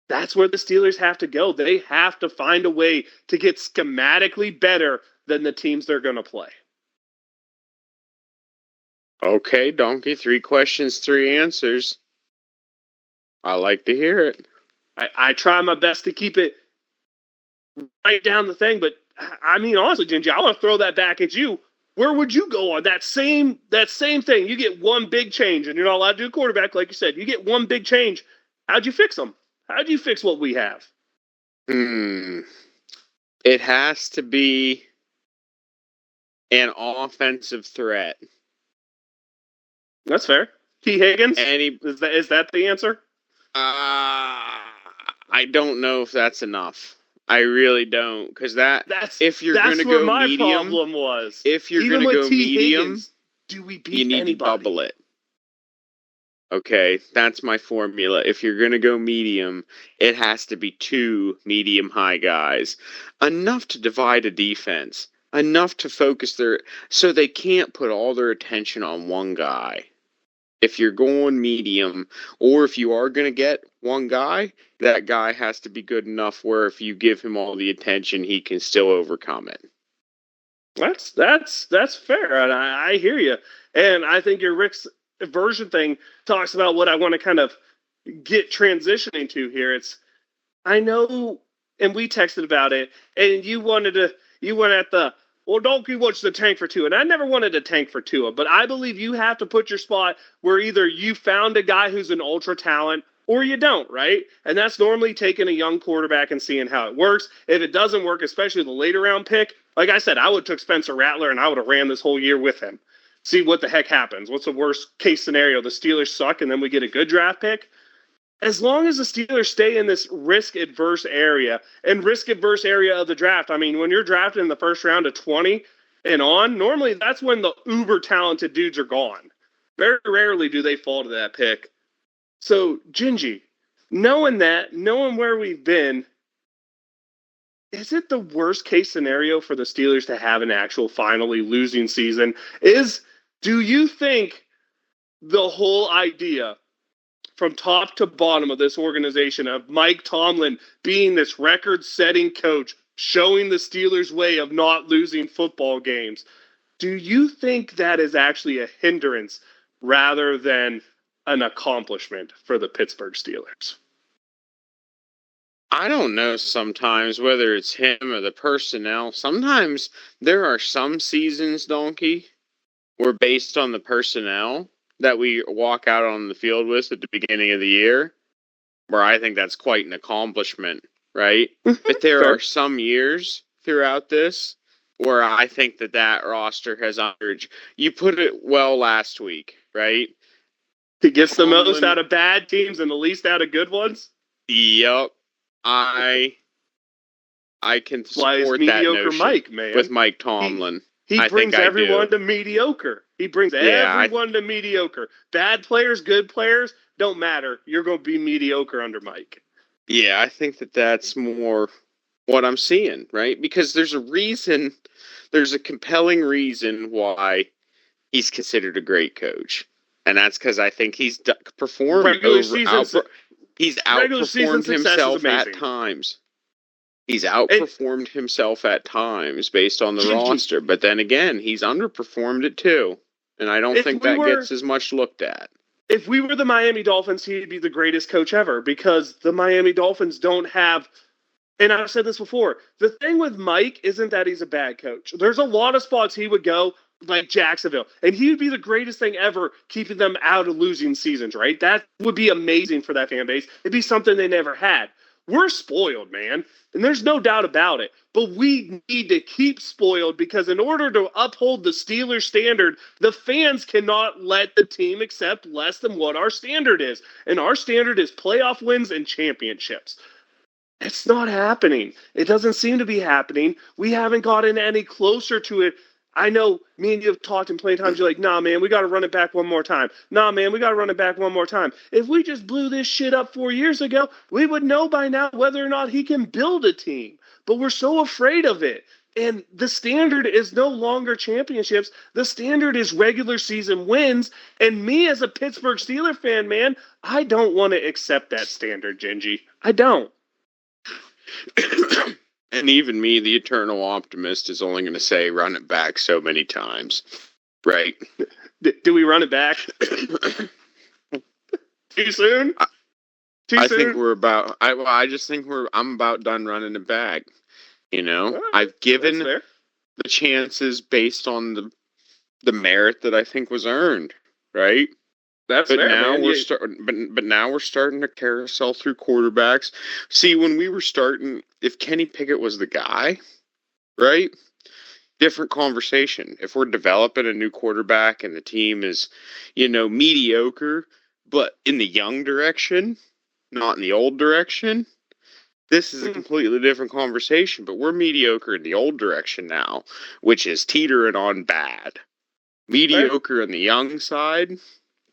That's where the Steelers have to go. They have to find a way to get schematically better than the teams they're going to play. Okay, Donkey, 3 questions, 3 answers. I like to hear it. I try my best to keep it right down the thing, but I mean, honestly, Gingy, I want to throw that back at you. Where would you go on that same thing? You get one big change, and you're not allowed to do quarterback, like you said. You get one big change. How'd you fix them? How'd you fix what we have? It has to be an offensive threat. That's fair. T. Higgins? Is that the answer? I don't know if that's enough. I really don't, because if you're going to go my medium, problem was. If you're going to go medium, Higgins, do we beat you need anybody? to double it. Okay, that's my formula. If you're going to go medium, it has to be 2 medium-high guys. Enough to divide a defense. Enough to focus so they can't put all their attention on one guy. If you're going medium, or if you are going to get one guy, that guy has to be good enough where if you give him all the attention, he can still overcome it. That's fair, and I hear you. And I think your Rick's version thing talks about what I want to kind of get transitioning to here. I know, and we texted about it, and you went at the, well, Donkey wants the tank for Tua. And I never wanted to tank for Tua, but I believe you have to put your spot where either you found a guy who's an ultra talent or you don't, right? And that's normally taking a young quarterback and seeing how it works. If it doesn't work, especially the later round pick, like I said, I would have took Spencer Rattler and I would have ran this whole year with him. See what the heck happens. What's the worst case scenario? The Steelers suck and then we get a good draft pick. As long as the Steelers stay in this risk-adverse area of the draft, I mean, when you're drafted in the first round of 20 and on, normally that's when the uber-talented dudes are gone. Very rarely do they fall to that pick. So, Gingy, knowing where we've been, is it the worst-case scenario for the Steelers to have an actual finally losing season? Do you think the whole idea from top to bottom of this organization of Mike Tomlin being this record-setting coach, showing the Steelers' way of not losing football games, do you think that is actually a hindrance rather than an accomplishment for the Pittsburgh Steelers? I don't know sometimes whether it's him or the personnel. Sometimes there are some seasons, Donkey, where based on the personnel that we walk out on the field with at the beginning of the year, where I think that's quite an accomplishment, right? But there are some years throughout this where I think that roster has underage. You put it well last week, right? He gets the most out of bad teams and the least out of good ones? Yep. I can support that notion Mike, man. With Mike Tomlin. He brings everyone to mediocre. He brings everyone to mediocre. Bad players, good players, don't matter. You're going to be mediocre under Mike. Yeah, I think that's more what I'm seeing, right? Because there's a compelling reason why he's considered a great coach. And that's because I think he's performed he's outperformed himself at times. He's outperformed himself at times based on the roster, but then again, he's underperformed it too. And I don't think that gets as much looked at. If we were the Miami Dolphins, he'd be the greatest coach ever because the Miami Dolphins don't have And I've said this before. The thing with Mike isn't that he's a bad coach. There's a lot of spots he would go, like Jacksonville, and he would be the greatest thing ever, keeping them out of losing seasons, right? That would be amazing for that fan base. It'd be something they never had. We're spoiled, man, and there's no doubt about it. But we need to keep spoiled because in order to uphold the Steelers standard, the fans cannot let the team accept less than what our standard is. And our standard is playoff wins and championships. It's not happening. It doesn't seem to be happening. We haven't gotten any closer to it. I know me and you have talked in plenty times. You're like, nah, man, we got to run it back one more time. Nah, man, we got to run it back one more time. If we just blew this shit up 4 years ago, we would know by now whether or not he can build a team. But we're so afraid of it. And the standard is no longer championships. The standard is regular season wins. And me as a Pittsburgh Steeler fan, man, I don't want to accept that standard, Gingy. I don't. And even me, the eternal optimist, is only going to say run it back so many times. Right? Do we run it back? Too soon? I think we're about. I just think I'm about done running it back. You know, right, I've given the chances based on the merit that I think was earned. Right? That's but fair, now man. we're but now we're starting to carousel through quarterbacks. See, when we were starting, if Kenny Pickett was the guy, right? Different conversation. If we're developing a new quarterback and the team is, mediocre, but in the young direction, not in the old direction, this is a completely different conversation. But we're mediocre in the old direction now, which is teetering on bad. Mediocre on the young side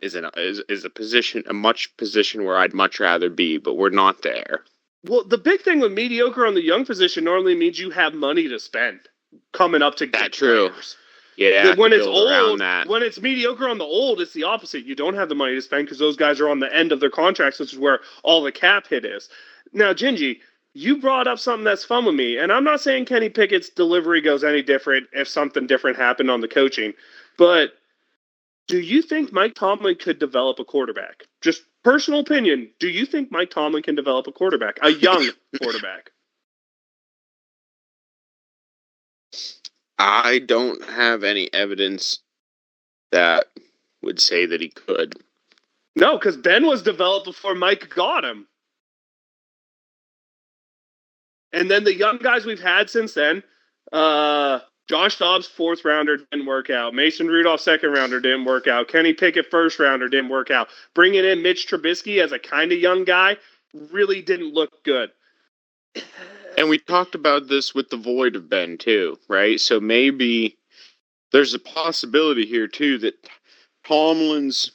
is a position where I'd much rather be, but we're not there. Well, the big thing with mediocre on the young position normally means you have money to spend coming up to get players. Yeah, when it's old, when it's mediocre on the old, it's the opposite. You don't have the money to spend because those guys are on the end of their contracts, which is where all the cap hit is. Now, Gingy, you brought up something that's fun with me, and I'm not saying Kenny Pickett's delivery goes any different if something different happened on the coaching, but do you think Mike Tomlin could develop a quarterback? Just personal opinion. Do you think Mike Tomlin can develop a quarterback? A young quarterback? I don't have any evidence that would say that he could. No, because Ben was developed before Mike got him. And then the young guys we've had since then, Josh Dobbs, 4th rounder, didn't work out. Mason Rudolph, 2nd rounder, didn't work out. Kenny Pickett, 1st rounder, didn't work out. Bringing in Mitch Trubisky as a kind of young guy really didn't look good. And we talked about this with the void of Ben, too, right? So maybe there's a possibility here, too, that Tomlin's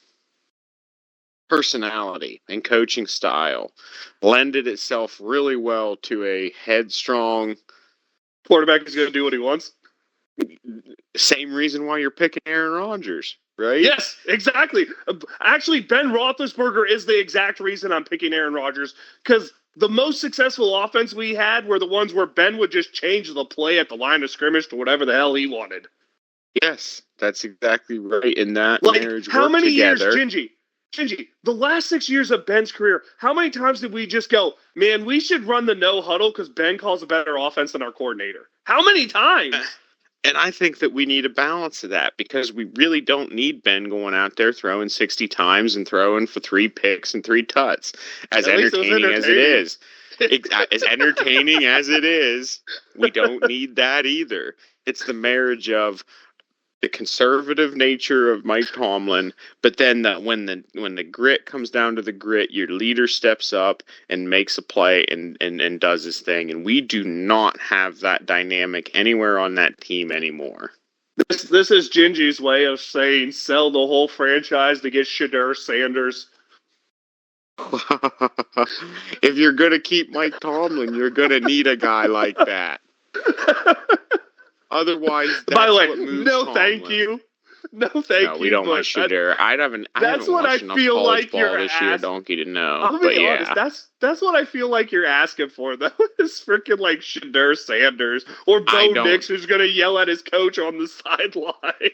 personality and coaching style lended itself really well to a headstrong quarterback who's going to do what he wants. Same reason why you're picking Aaron Rodgers, right? Yes, exactly. Actually, Ben Roethlisberger is the exact reason I'm picking Aaron Rodgers, because the most successful offense we had were the ones where Ben would just change the play at the line of scrimmage to whatever the hell he wanted. Yes, that's exactly right. In that marriage how many together. years, Gingy, the last 6 years of Ben's career, how many times did we just go, man, we should run the no huddle because Ben calls a better offense than our coordinator? How many times? And I think that we need a balance of that because we really don't need Ben going out there throwing 60 times and throwing for 3 picks and 3 tuts. As entertaining as it is. As entertaining as it is, we don't need that either. It's the marriage of the conservative nature of Mike Tomlin, but then when the grit comes down to the grit, your leader steps up and makes a play and does his thing. And we do not have that dynamic anywhere on that team anymore. This is Gingy's way of saying sell the whole franchise to get Shedeur Sanders. If you're going to keep Mike Tomlin, you're going to need a guy like that. Otherwise, that's by the way, what moves no, Tomlin. Thank you. No, thank you. No, we don't like Shedeur. I haven't watched enough college ball this year, Donkey, to know. I'll be honest, that's what I feel like you're asking for, though. Is freaking like Shedeur Sanders or Bo Nix, who's going to yell at his coach on the sideline.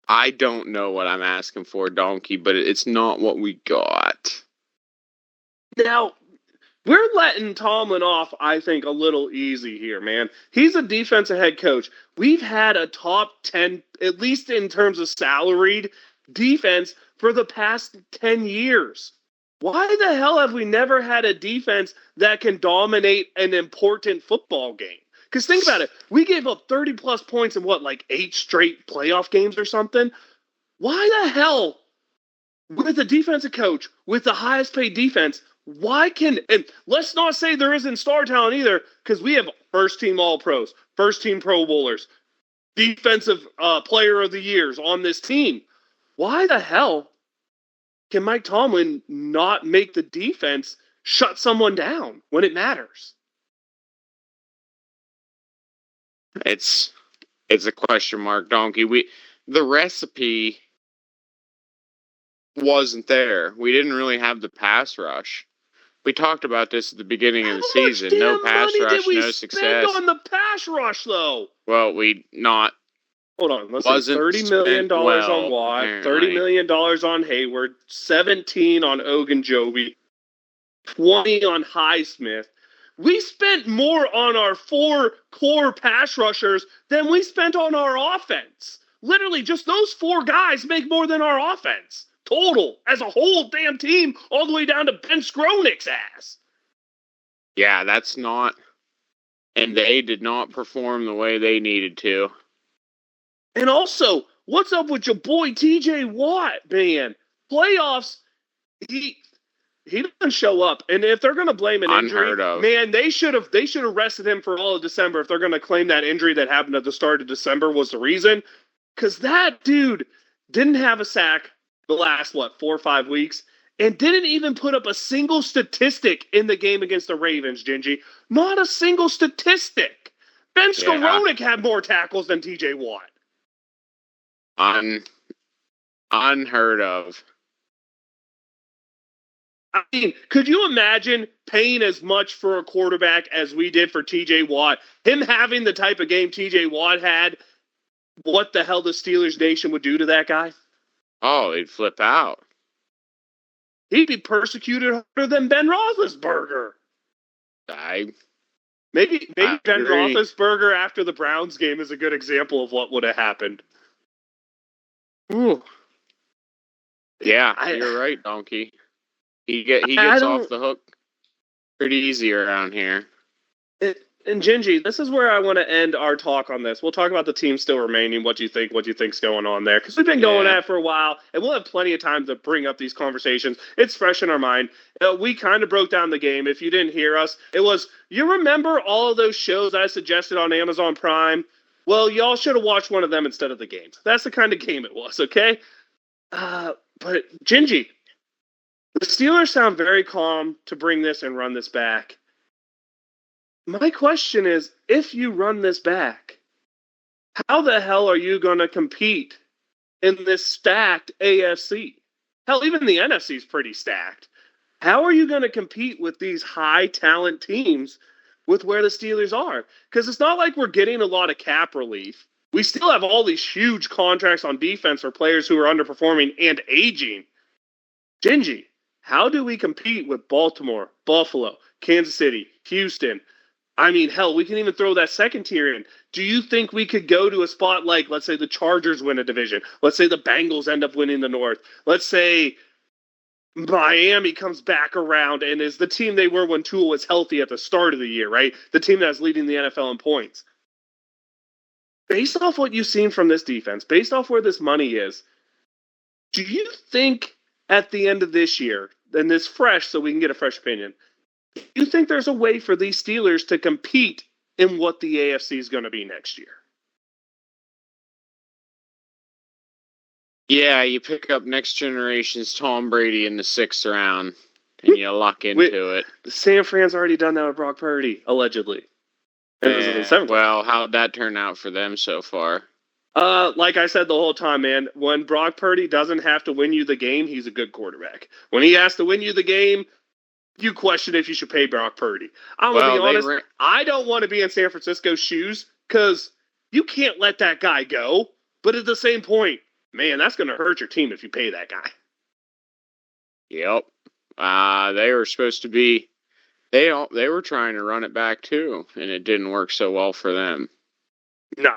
I don't know what I'm asking for, Donkey, but it's not what we got. Now, We're letting Tomlin off, I think, a little easy here, man. He's a defensive head coach. We've had a top 10, at least in terms of salaried defense, for the past 10 years. Why the hell have we never had a defense that can dominate an important football game? Because think about it. We gave up 30 plus points in like 8 straight playoff games or something. Why the hell, with a defensive coach, with the highest paid defense, and let's not say there isn't star talent either, because we have first team All Pros, first team Pro Bowlers, defensive player of the years on this team. Why the hell can Mike Tomlin not make the defense shut someone down when it matters? It's a question mark, Donkey. The recipe wasn't there. We didn't really have the pass rush. We talked about this at the beginning of the season. No pass rush, no success. On the pass rush, though. Well, Hold on, let's see. $30 million on Watt, apparently. $30 million on Hayward, 17 on Ogunjobi, 20 on Highsmith. We spent more on our 4 core pass rushers than we spent on our offense. Literally, just those 4 guys make more than our offense. Total, as a whole damn team, all the way down to Ben Skronik's ass. Yeah, that's not... And they did not perform the way they needed to. And also, what's up with your boy TJ Watt, man? Playoffs, he doesn't show up. And if they're going to blame an injury, man, they should have rested him for all of December if they're going to claim that injury that happened at the start of December was the reason. Because that dude didn't have a sack the last, 4 or 5 weeks, and didn't even put up a single statistic in the game against the Ravens, Gingy. Not a single statistic. Ben Skronik had more tackles than TJ Watt. Unheard of. I mean, could you imagine paying as much for a quarterback as we did for TJ Watt? Him having the type of game TJ Watt had, what the hell the Steelers Nation would do to that guy? Oh, he'd flip out. He'd be persecuted harder than Ben Roethlisberger. Maybe Ben Roethlisberger after the Browns game is a good example of what would have happened. Ooh. Yeah, you're right, Donkey. He gets off the hook pretty easy around here. And Gingy, this is where I want to end our talk on this. We'll talk about the team still remaining, what you think's going on there. Because we've been going at it for a while, and we'll have plenty of time to bring up these conversations. It's fresh in our mind. We kind of broke down the game. If you didn't hear us, it was, you remember all of those shows I suggested on Amazon Prime? Well, y'all should have watched one of them instead of the games. That's the kind of game it was, okay? But Gingy, the Steelers sound very calm to bring this and run this back. My question is, if you run this back, how the hell are you going to compete in this stacked AFC? Hell, even the NFC is pretty stacked. How are you going to compete with these high-talent teams with where the Steelers are? Because it's not like we're getting a lot of cap relief. We still have all these huge contracts on defense for players who are underperforming and aging. Gingy, how do we compete with Baltimore, Buffalo, Kansas City, Houston? I mean, hell, we can even throw that second tier in. Do you think we could go to a spot like, let's say the Chargers win a division. Let's say the Bengals end up winning the North. Let's say Miami comes back around and is the team they were when Tua was healthy at the start of the year, right? The team that's leading the NFL in points. Based off what you've seen from this defense, based off where this money is, do you think at the end of this year, and it's fresh so we can get a fresh opinion, do you think there's a way for these Steelers to compete in what the AFC is going to be next year? Yeah, you pick up next generation's Tom Brady in the 6th round, and you lock into it. San Fran's already done that with Brock Purdy, allegedly. Well, how'd that turn out for them so far? Like I said the whole time, man, when Brock Purdy doesn't have to win you the game, he's a good quarterback. When he has to win you the game, you question if you should pay Brock Purdy. I'm going to be honest, I don't want to be in San Francisco's shoes because you can't let that guy go. But at the same point, man, that's going to hurt your team if you pay that guy. Yep. They were supposed to be They were trying to run it back too, and it didn't work so well for them. No.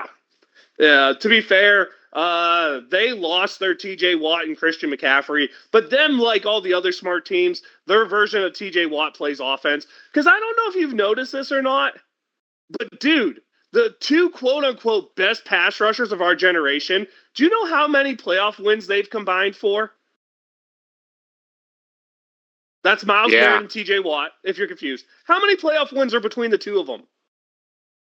To be fair, they lost their TJ Watt and Christian McCaffrey, but them, like all the other smart teams, their version of TJ Watt plays offense. Because I don't know if you've noticed this or not, but dude, the two quote unquote best pass rushers of our generation, do you know how many playoff wins they've combined for? That's Miles Garrett and TJ Watt, if you're confused. How many playoff wins are between the two of them?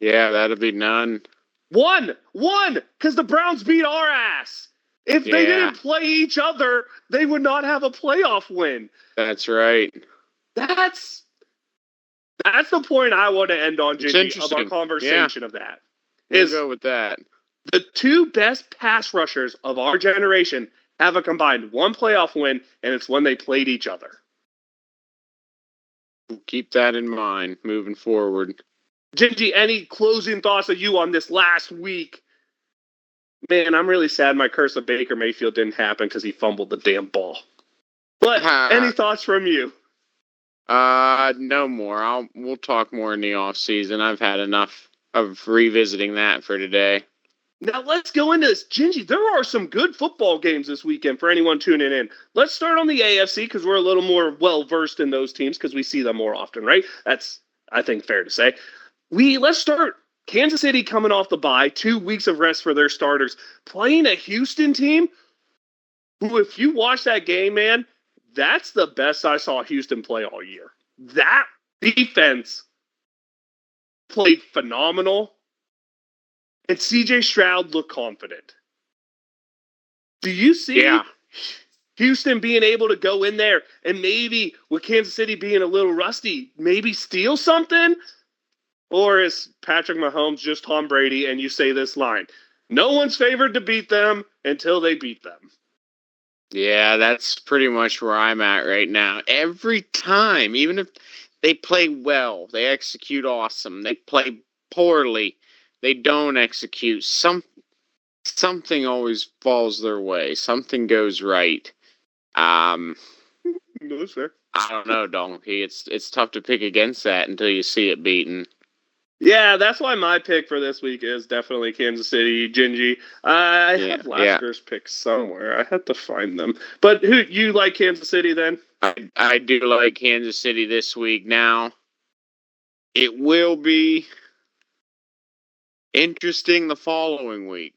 Yeah, that'd be none. One, because the Browns beat our ass. If they didn't play each other, they would not have a playoff win. That's right. That's the point I want to end on, Gingy, of our conversation of that. We'll go with that. The two best pass rushers of our generation have a combined one playoff win, and it's when they played each other. Keep that in mind moving forward. Gingy, any closing thoughts of you on this last week? Man, I'm really sad my curse of Baker Mayfield didn't happen because he fumbled the damn ball. But any thoughts from you? No more. We'll talk more in the off season. I've had enough of revisiting that for today. Now let's go into this. Gingy, there are some good football games this weekend for anyone tuning in. Let's start on the AFC because we're a little more well-versed in those teams because we see them more often, right? That's, I think, fair to say. Let's start Kansas City coming off the bye, 2 weeks of rest for their starters, playing a Houston team who, if you watch that game, man, that's the best I saw Houston play all year. That defense played phenomenal, and C.J. Stroud looked confident. Do you see Houston being able to go in there and maybe, with Kansas City being a little rusty, maybe steal something? Or is Patrick Mahomes just Tom Brady and you say this line, no one's favored to beat them until they beat them? Yeah, that's pretty much where I'm at right now. Every time, even if they play well, they execute awesome. They play poorly, they don't execute. Something always falls their way. Something goes right. No, sir. I don't know, Donkey. It's tough to pick against that until you see it beaten. Yeah, that's why my pick for this week is definitely Kansas City, Gingy. I have Lasker's picks somewhere. I had to find them. But who you like Kansas City then? I do like Kansas City this week. Now, it will be interesting the following week.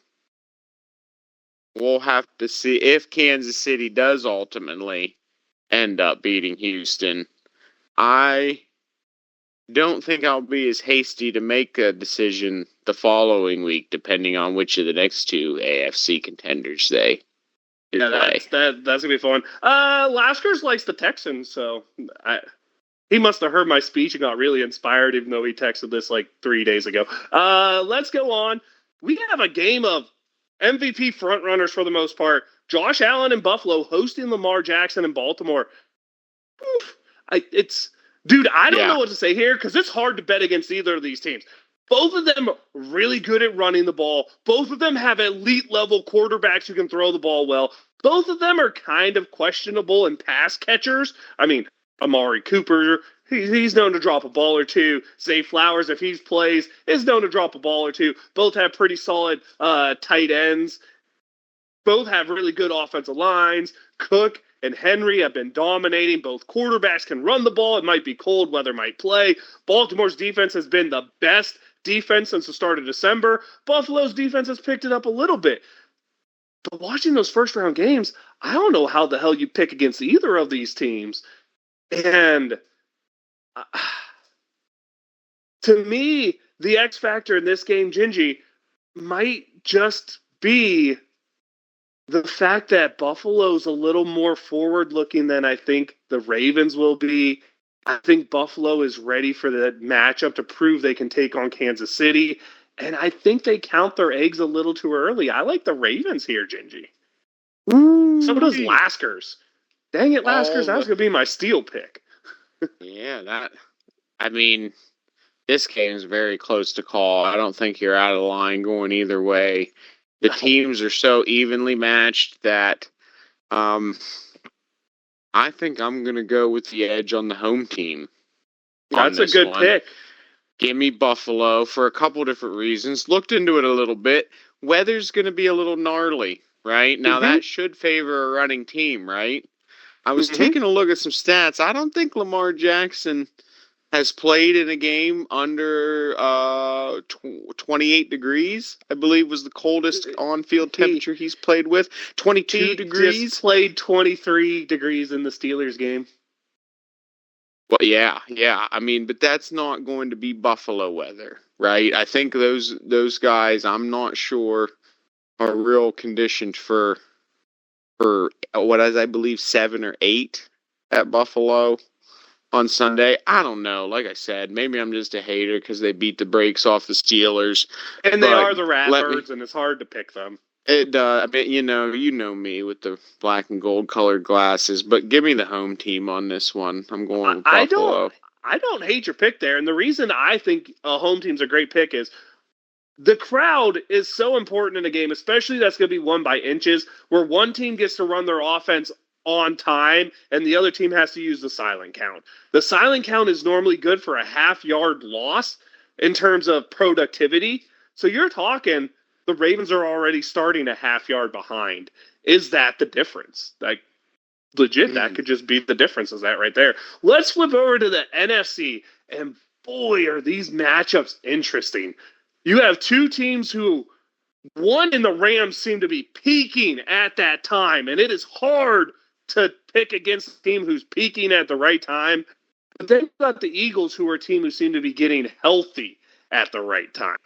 We'll have to see if Kansas City does ultimately end up beating Houston. I don't think I'll be as hasty to make a decision the following week, depending on which of the next two AFC contenders they play. That's gonna be fun. Laskers likes the Texans, so he must have heard my speech and got really inspired, even though he texted this like 3 days ago. Let's go on. We have a game of MVP frontrunners for the most part. Josh Allen in Buffalo hosting Lamar Jackson in Baltimore. Dude, I don't know what to say here because it's hard to bet against either of these teams. Both of them are really good at running the ball. Both of them have elite level quarterbacks who can throw the ball well. Both of them are kind of questionable in pass catchers. I mean, Amari Cooper, he's known to drop a ball or two. Zay Flowers, if he plays, is known to drop a ball or two. Both have pretty solid tight ends. Both have really good offensive lines. Cook and Henry have been dominating. Both quarterbacks can run the ball. It might be cold. Weather might play. Baltimore's defense has been the best defense since the start of December. Buffalo's defense has picked it up a little bit. But watching those first-round games, I don't know how the hell you pick against either of these teams. And to me, the X factor in this game, Gingy, might just be the fact that Buffalo's a little more forward-looking than I think the Ravens will be. I think Buffalo is ready for that matchup to prove they can take on Kansas City. And I think they count their eggs a little too early. I like the Ravens here, Gingy. So does Laskers. Dang it, Laskers. That was going to be my steal pick. This game is very close to call. I don't think you're out of line going either way. The teams are so evenly matched that I think I'm going to go with the edge on the home team. on That's a this good one. pick. Give me Buffalo for a couple different reasons. Looked into it a little bit. Weather's going to be a little gnarly, right? Now, that should favor a running team, right? I was taking a look at some stats. I don't think Lamar Jackson has played in a game under 28 degrees, I believe was the coldest on-field temperature he's played with. 22 degrees. Just played 23 degrees in the Steelers game. Well, yeah. I mean, but that's not going to be Buffalo weather, right? I think those guys, I'm not sure, are real conditioned for what is, I believe, 7 or 8 at Buffalo on Sunday. I don't know. Like I said, maybe I'm just a hater because they beat the brakes off the Steelers. And they are the Ratbirds, and it's hard to pick them. I mean, you know me with the black and gold colored glasses, but give me the home team on this one. I'm going with Buffalo. I don't hate your pick there, and the reason I think a home team's a great pick is the crowd is so important in a game, especially that's going to be won by inches, where one team gets to run their offense on time and the other team has to use the silent count. The silent count is normally good for a half-yard loss in terms of productivity. So you're talking the Ravens are already starting a half-yard behind. Is that the difference? Like, legit, that could just be the difference, is that right there. Let's flip over to the NFC, and boy, are these matchups interesting. You have two teams who, one in the Rams seem to be peaking at that time, and it is hard to pick against a team who's peaking at the right time. But then you've got the Eagles, who are a team who seem to be getting healthy at the right time.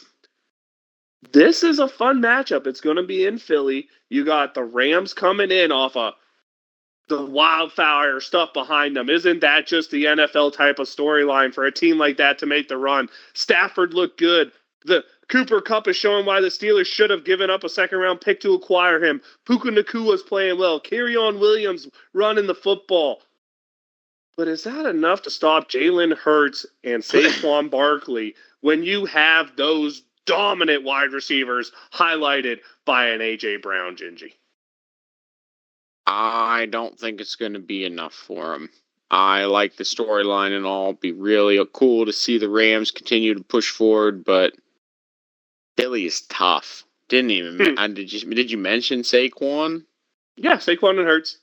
This is a fun matchup. It's going to be in Philly. You got the Rams coming in off of the wildfire stuff behind them. Isn't that just the NFL type of storyline for a team like that to make the run? Stafford looked good. The Cooper Kupp is showing why the Steelers should have given up a second-round pick to acquire him. Puka Nakua's playing well. Kerryon Williams running the football. But is that enough to stop Jalen Hurts and Saquon Barkley when you have those dominant wide receivers highlighted by an A.J. Brown, Gingy? I don't think it's going to be enough for him. I like the storyline and all. It'd be really cool to see the Rams continue to push forward, but Philly is tough. Did you mention Saquon? Yeah, Saquon and Hurts.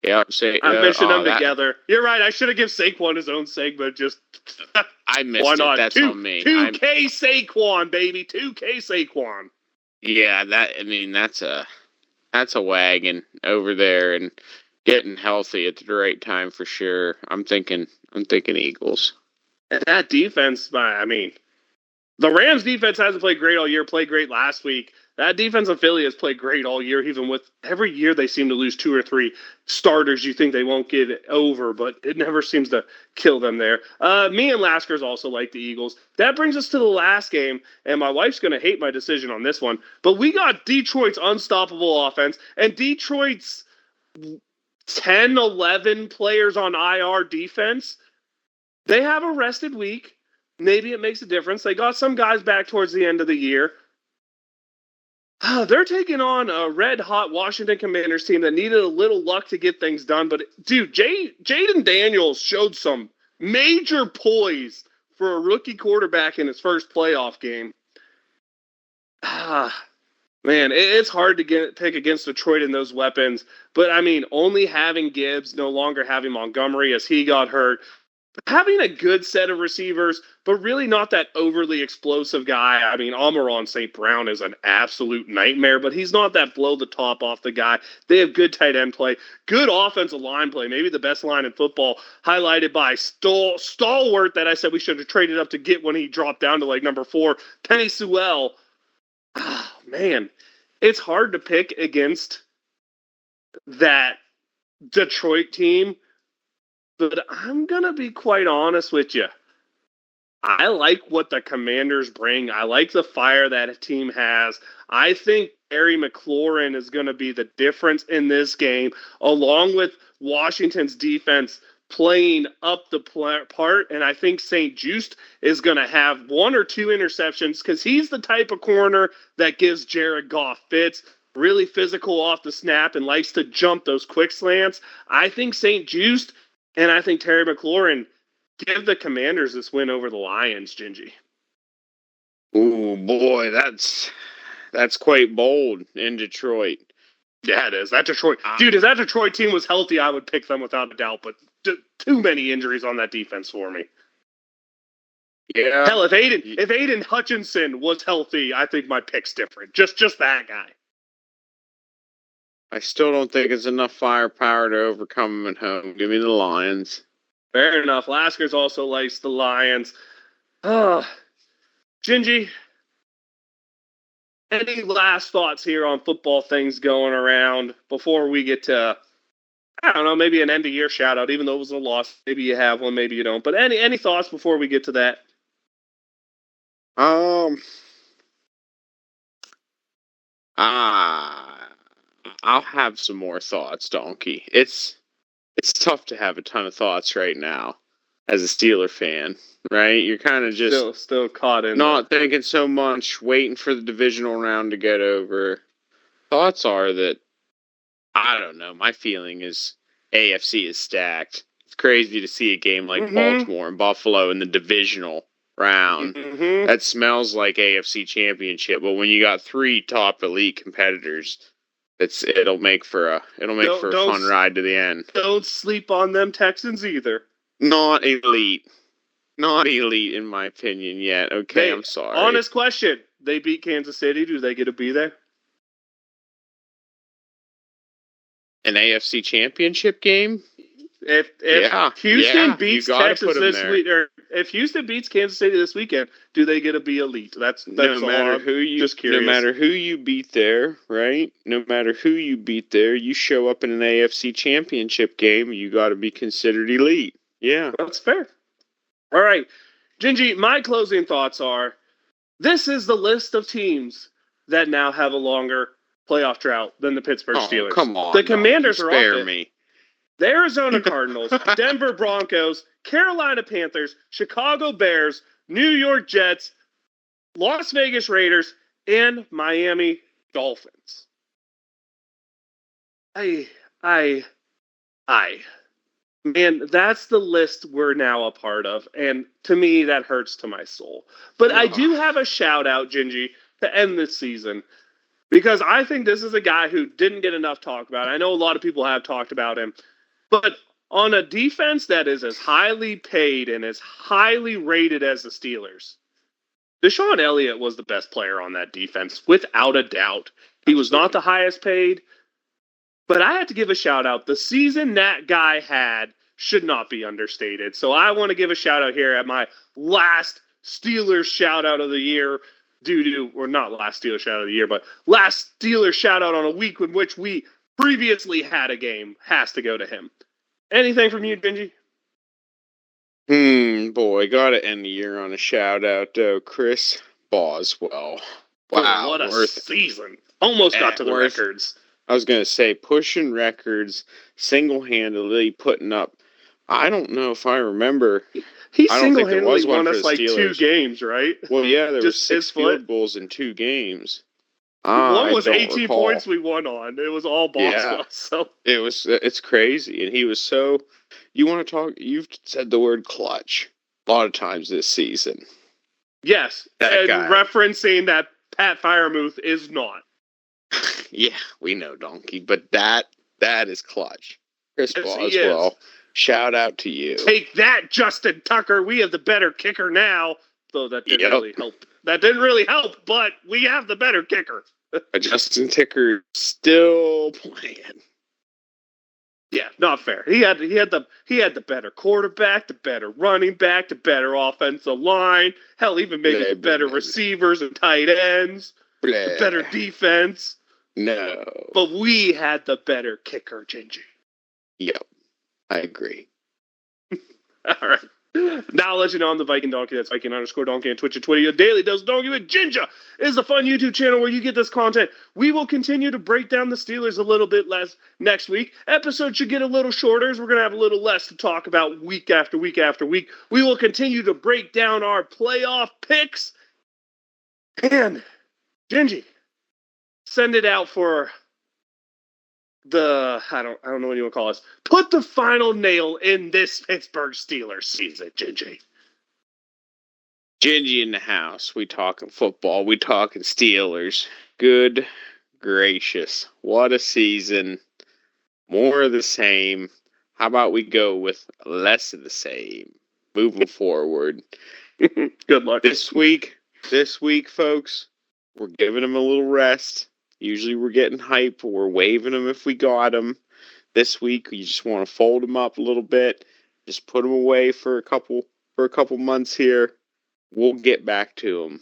Yeah, I mentioned them together. You're right. I should have given Saquon his own segment. Just I missed why not? It. That's on me. 2K Saquon, baby. 2K Saquon. Yeah, that's a wagon over there and getting healthy at the right time for sure. I'm thinking Eagles. And that defense, I mean, the Rams defense hasn't played great all year, played great last week. That defense in Philly has played great all year, even with every year they seem to lose 2 or 3 starters you think they won't get it over, but it never seems to kill them there. Me and Laskers also like the Eagles. That brings us to the last game, and my wife's going to hate my decision on this one, but we got Detroit's unstoppable offense, and Detroit's 10, 11 players on IR defense. They have a rested week. Maybe it makes a difference. They got some guys back towards the end of the year. They're taking on a red-hot Washington Commanders team that needed a little luck to get things done. But, dude, Jaden Daniels showed some major poise for a rookie quarterback in his first playoff game. Man, it's hard to pick against Detroit in those weapons. But, I mean, only having Gibbs, no longer having Montgomery as he got hurt, having a good set of receivers, but really not that overly explosive guy. I mean, Amon-Ra St. Brown is an absolute nightmare, but he's not that blow the top off the guy. They have good tight end play, good offensive line play, maybe the best line in football, highlighted by stalwart that I said we should have traded up to get when he dropped down to like number 4, Penny Sewell. Oh, man, it's hard to pick against that Detroit team. But I'm going to be quite honest with you. I like what the Commanders bring. I like the fire that team has. I think Terry McLaurin is going to be the difference in this game, along with Washington's defense playing up the part. And I think St. Juste is going to have 1 or 2 interceptions because he's the type of corner that gives Jared Goff fits. Really physical off the snap and likes to jump those quick slants. I think St. Juste and I think Terry McLaurin give the Commanders this win over the Lions, Gingy. Ooh, boy, that's quite bold in Detroit. Yeah, it is. That Detroit, dude, if that Detroit team was healthy, I would pick them without a doubt. But too many injuries on that defense for me. Yeah. Hell, if Aiden Hutchinson was healthy, I think my pick's different. Just that guy. I still don't think it's enough firepower to overcome them at home. Give me the Lions. Fair enough. Laskers also likes the Lions. Gingy, any last thoughts here on football things going around before we get to, I don't know, maybe an end of year shout out, even though it was a loss. Maybe you have one, maybe you don't. But any thoughts before we get to that? I'll have some more thoughts, Donkey. It's tough to have a ton of thoughts right now as a Steeler fan, right? You're kind of just still caught in not thinking so much, waiting for the divisional round to get over. Thoughts are that, I don't know, my feeling is AFC is stacked. It's crazy to see a game like Baltimore and Buffalo in the divisional round. Mm-hmm. That smells like AFC championship, but when you got three top elite competitors, it'll make for a fun ride to the end. Don't sleep on them Texans either. Not elite in my opinion yet. Okay, I'm sorry. Honest question: they beat Kansas City. Do they get to be there? An AFC championship game? If Houston beats Texas this week, or if Houston beats Kansas City this weekend, do they get to be elite? That's no matter who you just curious. No matter who you beat there, right? No matter who you beat there, you show up in an AFC championship game, you got to be considered elite. Yeah, that's fair. All right, Gingy, my closing thoughts are: this is the list of teams that now have a longer playoff drought than the Pittsburgh Steelers. Come on, the Commanders are spare off me. The Arizona Cardinals, Denver Broncos, Carolina Panthers, Chicago Bears, New York Jets, Las Vegas Raiders, and Miami Dolphins. Man, that's the list we're now a part of, and to me, that hurts to my soul. But I do have a shout out, Gingy, to end this season, because I think this is a guy who didn't get enough talk about. I know a lot of people have talked about him. But on a defense that is as highly paid and as highly rated as the Steelers, Deshaun Elliott was the best player on that defense, without a doubt. He was not the highest paid, but I had to give a shout out. The season that guy had should not be understated. So I want to give a shout out here at my last Steelers shout out of the year, or not last Steelers shout out of the year, but last Steelers shout out on a week in which we previously had a game, has to go to him. Anything from you, Benji? Boy, gotta end the year on a shout out, though. Chris Boswell. Wow, what a season. Almost got to the records. I was going to say, pushing records, single-handedly putting up, I don't know if I remember. He single-handedly won us like 2 games, right? Well, yeah, there were 6 field goals in 2 games. One was 18 points we won on. It was all Boswell. Yeah. So it's crazy. And he was so, you've said the word clutch a lot of times this season. Yes. And referencing that Pat Freiermuth is not. Yeah, we know, Donkey. But that is clutch. Chris Boswell, shout out to you. Take that, Justin Tucker. We have the better kicker now. Though that didn't really help. That didn't really help, but we have the better kicker. Justin Tucker still playing. Yeah, not fair. He had the better quarterback, the better running back, the better offensive line. Hell, even maybe the better receivers and tight ends. The better defense. No. But we had the better kicker, Gingy. Yep. I agree. All right. Now I'll let you know I'm the Viking Donkey. That's Viking_Donkey on Twitch and Twitter. Your daily dose of Donkey with Ginger is the fun YouTube channel where you get this content. We will continue to break down the Steelers a little bit less next week. Episodes should get a little shorter as we're going to have a little less to talk about week after week after week. We will continue to break down our playoff picks. And, Gingy, send it out for I don't know what you want to call us. Put the final nail in this Pittsburgh Steelers season, Gingy. Gingy in the house. We talking football. We talking Steelers. Good gracious. What a season. More of the same. How about we go with less of the same? Moving forward. Good luck. This week, folks, we're giving them a little rest. Usually we're getting hype. We're waving them if we got them. This week, you just want to fold them up a little bit. Just put them away for a couple months here. We'll get back to them.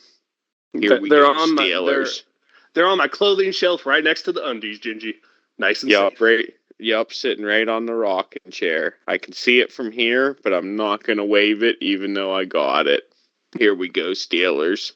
Here we go, Steelers. They're on my clothing shelf right next to the undies, Gingy. Nice and safe. Sitting right on the rocking chair. I can see it from here, but I'm not going to wave it even though I got it. Here we go, Steelers.